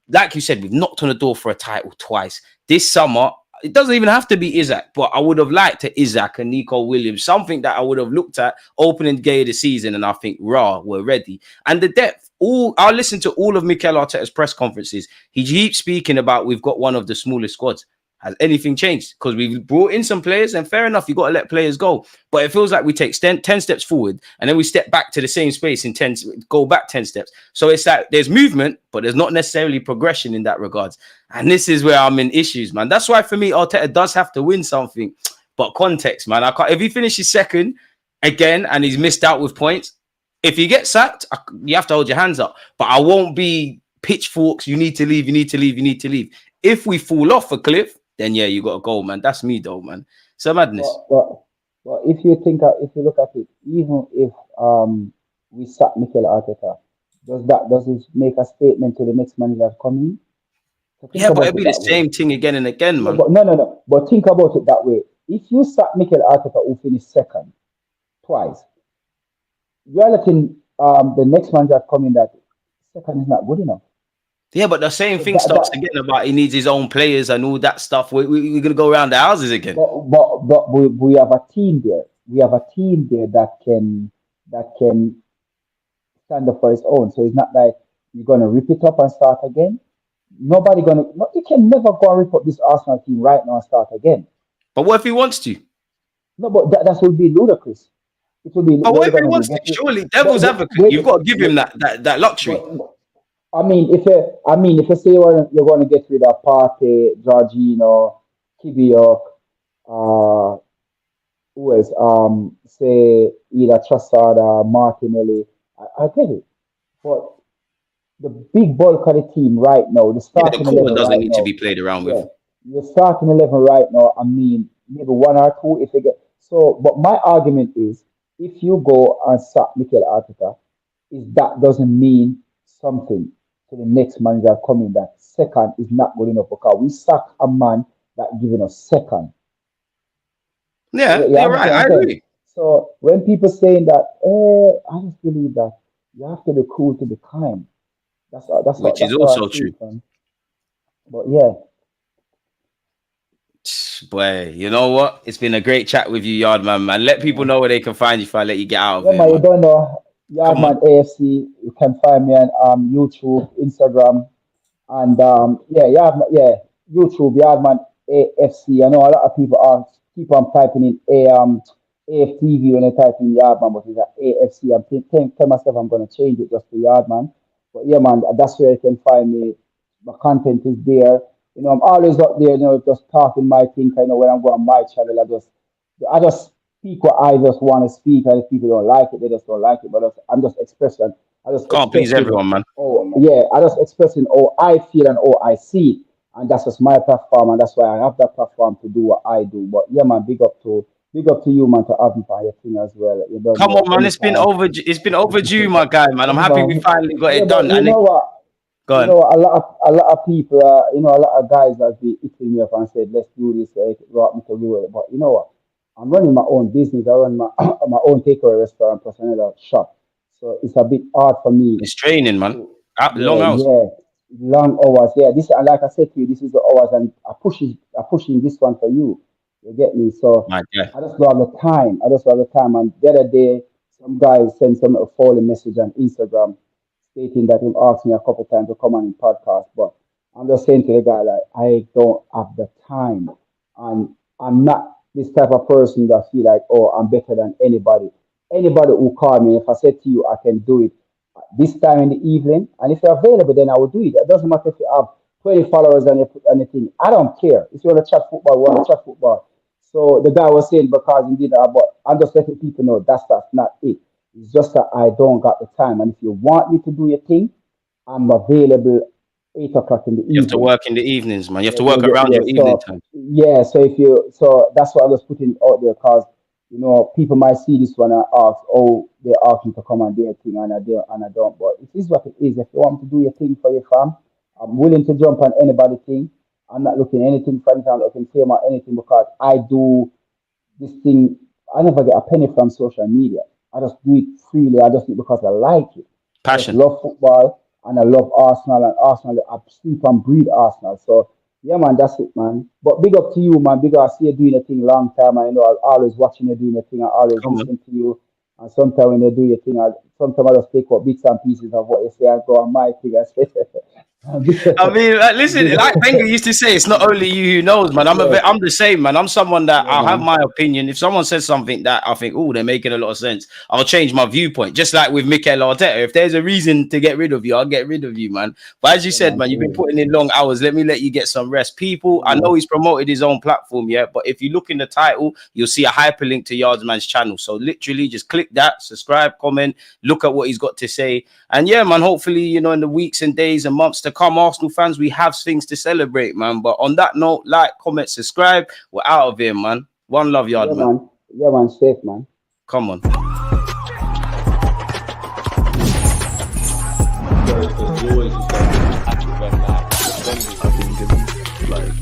[SPEAKER 2] like you said, we've knocked on the door for a title twice. This summer, it doesn't even have to be Isaac, but I would have liked to Isaac and Nico Williams, something that I would have looked at opening day of the season, and I think, we're ready. And the depth, I'll listen to all of Mikel Arteta's press conferences. He keeps speaking about we've got one of the smallest squads. Has anything changed? Because we've brought in some players, and fair enough, you got to let players go. But it feels like we take 10 steps forward, and then we step back to the same space in 10, go back 10 steps. So it's like there's movement, but there's not necessarily progression in that regards. And this is where I'm in issues, man. That's why for me, Arteta does have to win something. But context, man. If he finishes second again and he's missed out with points, if he gets sacked, you have to hold your hands up. But I won't be pitchforks. You need to leave. You need to leave. You need to leave. If we fall off a cliff, then yeah, you got to go, man. That's me, though, man. It's a madness.
[SPEAKER 4] Well, if you look at it, even if we sack Mikel Arteta, does it make a statement to the next manager coming?
[SPEAKER 2] Yeah, but it'll be the same thing again and again, man.
[SPEAKER 4] No. But think about it that way. If you sack Mikel Arteta, who finished second twice, you're letting the next manager coming that second is not good enough.
[SPEAKER 2] Yeah, but the same thing
[SPEAKER 4] That,
[SPEAKER 2] starts
[SPEAKER 4] that,
[SPEAKER 2] again about he needs his own players and all that stuff. We're gonna go around the houses again.
[SPEAKER 4] but we have a team there. We have a team there that can stand up for its own. So it's not like you're gonna rip it up and start again. Nobody gonna. No, you can never go and rip up this Arsenal team right now and start again.
[SPEAKER 2] But what if he wants to?
[SPEAKER 4] No, but that would be ludicrous. It would be.
[SPEAKER 2] But
[SPEAKER 4] What
[SPEAKER 2] what
[SPEAKER 4] are
[SPEAKER 2] if
[SPEAKER 4] you
[SPEAKER 2] he
[SPEAKER 4] gonna do?
[SPEAKER 2] wants to? Surely, devil's advocate,
[SPEAKER 4] Wait,
[SPEAKER 2] you've got to give him that luxury.
[SPEAKER 4] I mean, if you say you're going to get rid of Partey, Jorginho, Kibiok, who else? Say either Trossard or Martinelli. I get it, but the big bulk of the team right now, the
[SPEAKER 2] Yeah, the
[SPEAKER 4] starting
[SPEAKER 2] core
[SPEAKER 4] 11
[SPEAKER 2] doesn't
[SPEAKER 4] right
[SPEAKER 2] need to
[SPEAKER 4] now,
[SPEAKER 2] be played around with.
[SPEAKER 4] yeah, the starting 11 right now. I mean, maybe one or two if they get so. But my argument is, if you go and sack Mikel Arteta, is that doesn't mean something to the next manager coming that second is not good enough because we sack a man that giving us second.
[SPEAKER 2] Yeah,
[SPEAKER 4] You
[SPEAKER 2] you're
[SPEAKER 4] understand
[SPEAKER 2] right.
[SPEAKER 4] what
[SPEAKER 2] I
[SPEAKER 4] I'm saying?
[SPEAKER 2] agree.
[SPEAKER 4] So when people saying that, I just believe that you have to be cool to be kind.
[SPEAKER 2] Which is
[SPEAKER 4] That's how I
[SPEAKER 2] also
[SPEAKER 4] see
[SPEAKER 2] true.
[SPEAKER 4] it, man. But yeah,
[SPEAKER 2] Boy, you know what? It's been a great chat with you, Yardman, man. Let
[SPEAKER 4] yeah,
[SPEAKER 2] people
[SPEAKER 4] man.
[SPEAKER 2] know where they can find you if I let you get out of
[SPEAKER 4] Yeah,
[SPEAKER 2] here,
[SPEAKER 4] man. You
[SPEAKER 2] man.
[SPEAKER 4] don't know
[SPEAKER 2] Come on.
[SPEAKER 4] Yardman AFC. You can find me on YouTube, Instagram. And YouTube, Yardman AFC. I know a lot of people are keep on typing in AFTV when they type in Yardman, but it's at AFC. I'm tell myself I'm gonna change it just to Yardman. But yeah, man, that's where you can find me. My content is there. I'm always up there, just talking my thing. I know when I'm going on my channel, I just speak what I just want to speak. And if people don't like it, they just don't like it. But I'm just expressing. I just
[SPEAKER 2] Can't please
[SPEAKER 4] expressing.
[SPEAKER 2] everyone, man.
[SPEAKER 4] Oh yeah, I just expressing all I feel and all I see, and that's just my platform, and that's why I have that platform to do what I do. But yeah, man, big up to you, man, to have me for your thing as well. You don't
[SPEAKER 2] Come
[SPEAKER 4] know
[SPEAKER 2] on, man.
[SPEAKER 4] anytime.
[SPEAKER 2] It's been overdue, my guy, man. I'm
[SPEAKER 4] Yeah,
[SPEAKER 2] happy we
[SPEAKER 4] man.
[SPEAKER 2] finally got
[SPEAKER 4] Yeah,
[SPEAKER 2] it
[SPEAKER 4] but
[SPEAKER 2] done.
[SPEAKER 4] you
[SPEAKER 2] And
[SPEAKER 4] know what?
[SPEAKER 2] go
[SPEAKER 4] You
[SPEAKER 2] on.
[SPEAKER 4] know, a lot of people, a lot of guys have been hitting me up and said, "Let's do this, brought me to do it." But you know what? I'm running my own business. I run my my own takeaway restaurant plus another shop, so it's a bit hard for me.
[SPEAKER 2] It's training, man. Long
[SPEAKER 4] Yeah,
[SPEAKER 2] hours.
[SPEAKER 4] yeah, long hours. Yeah, this and like I said to you, this is the hours, and I pushing this one for you. You get me? So
[SPEAKER 2] My guy.
[SPEAKER 4] I just don't have the time. And the other day, some guys sent some a following message on Instagram stating that him asked me a couple times to come on in podcast, but I'm just saying to the guy like I don't have the time, and I'm not this type of person that feel like I'm better than anybody. Anybody who call me, if I said to you I can do it this time in the evening, and if you're available, then I will do it. It doesn't matter if you have 20 followers and you put anything. I don't care. If you want to chat football, we want to chat football. So the guy was saying because he did that, but I'm just letting people know that's not it. It's just that I don't got the time. And if you want me to do your thing, I'm available 8 o'clock in the
[SPEAKER 2] You have to
[SPEAKER 4] evening.
[SPEAKER 2] work in the evenings, man. You have
[SPEAKER 4] Yeah,
[SPEAKER 2] to
[SPEAKER 4] yeah,
[SPEAKER 2] work
[SPEAKER 4] yeah,
[SPEAKER 2] around
[SPEAKER 4] yeah.
[SPEAKER 2] your evening
[SPEAKER 4] So
[SPEAKER 2] time.
[SPEAKER 4] yeah, so that's what I was putting out there because people might see this one and ask, oh, they ask you to come and do your thing and I don't. But it is what it is. If you want to do your thing for your fam, I'm willing to jump on anybody's thing. I'm not looking anything for anything, I'm not looking fame or anything because I do this thing. I never get a penny from social media. I just do it freely. I just do it because I like it. I just
[SPEAKER 2] Passion.
[SPEAKER 4] love football and I love Arsenal and Arsenal. I sleep and breathe Arsenal. So yeah, man, that's it, man. But big up to you, man. Big up. I see you doing a thing long time. I know I'm always watching you doing a thing. I always
[SPEAKER 2] Come on.
[SPEAKER 4] listen to you. And sometimes when they do your thing, sometimes I just take up bits and pieces of what you say and go on my thing. I say,
[SPEAKER 2] I mean, listen, like Wenger used to say, it's not only you who knows, man. I'm
[SPEAKER 4] yeah,
[SPEAKER 2] the same, man. I'm someone that
[SPEAKER 4] yeah,
[SPEAKER 2] I'll have
[SPEAKER 4] man.
[SPEAKER 2] my opinion. If someone says something that I think, oh, they're making a lot of sense, I'll change my viewpoint. Just like with Mikel Arteta, if there's a reason to get rid of you, I'll get rid of you, man. But as you
[SPEAKER 4] Yeah,
[SPEAKER 2] said,
[SPEAKER 4] man.
[SPEAKER 2] man, you've been
[SPEAKER 4] Yeah,
[SPEAKER 2] putting in long hours. Let me let you get some rest. People,
[SPEAKER 4] yeah,
[SPEAKER 2] I know
[SPEAKER 4] man.
[SPEAKER 2] he's promoted his own platform, yeah. But if you look in the title, you'll see a hyperlink to Yardsman's channel. So literally, just click that, subscribe, comment, look at what he's got to say, and yeah, man. Hopefully, in the weeks and days and months to come, Arsenal fans, we have things to celebrate, man. But on that note, like, comment, subscribe. We're out of here, man. One love,
[SPEAKER 4] Yeah,
[SPEAKER 2] Yardman.
[SPEAKER 4] man. Yeah, man. Safe, man.
[SPEAKER 2] Come on.
[SPEAKER 3] Because you always used to have to run like defending.
[SPEAKER 1] I think it's like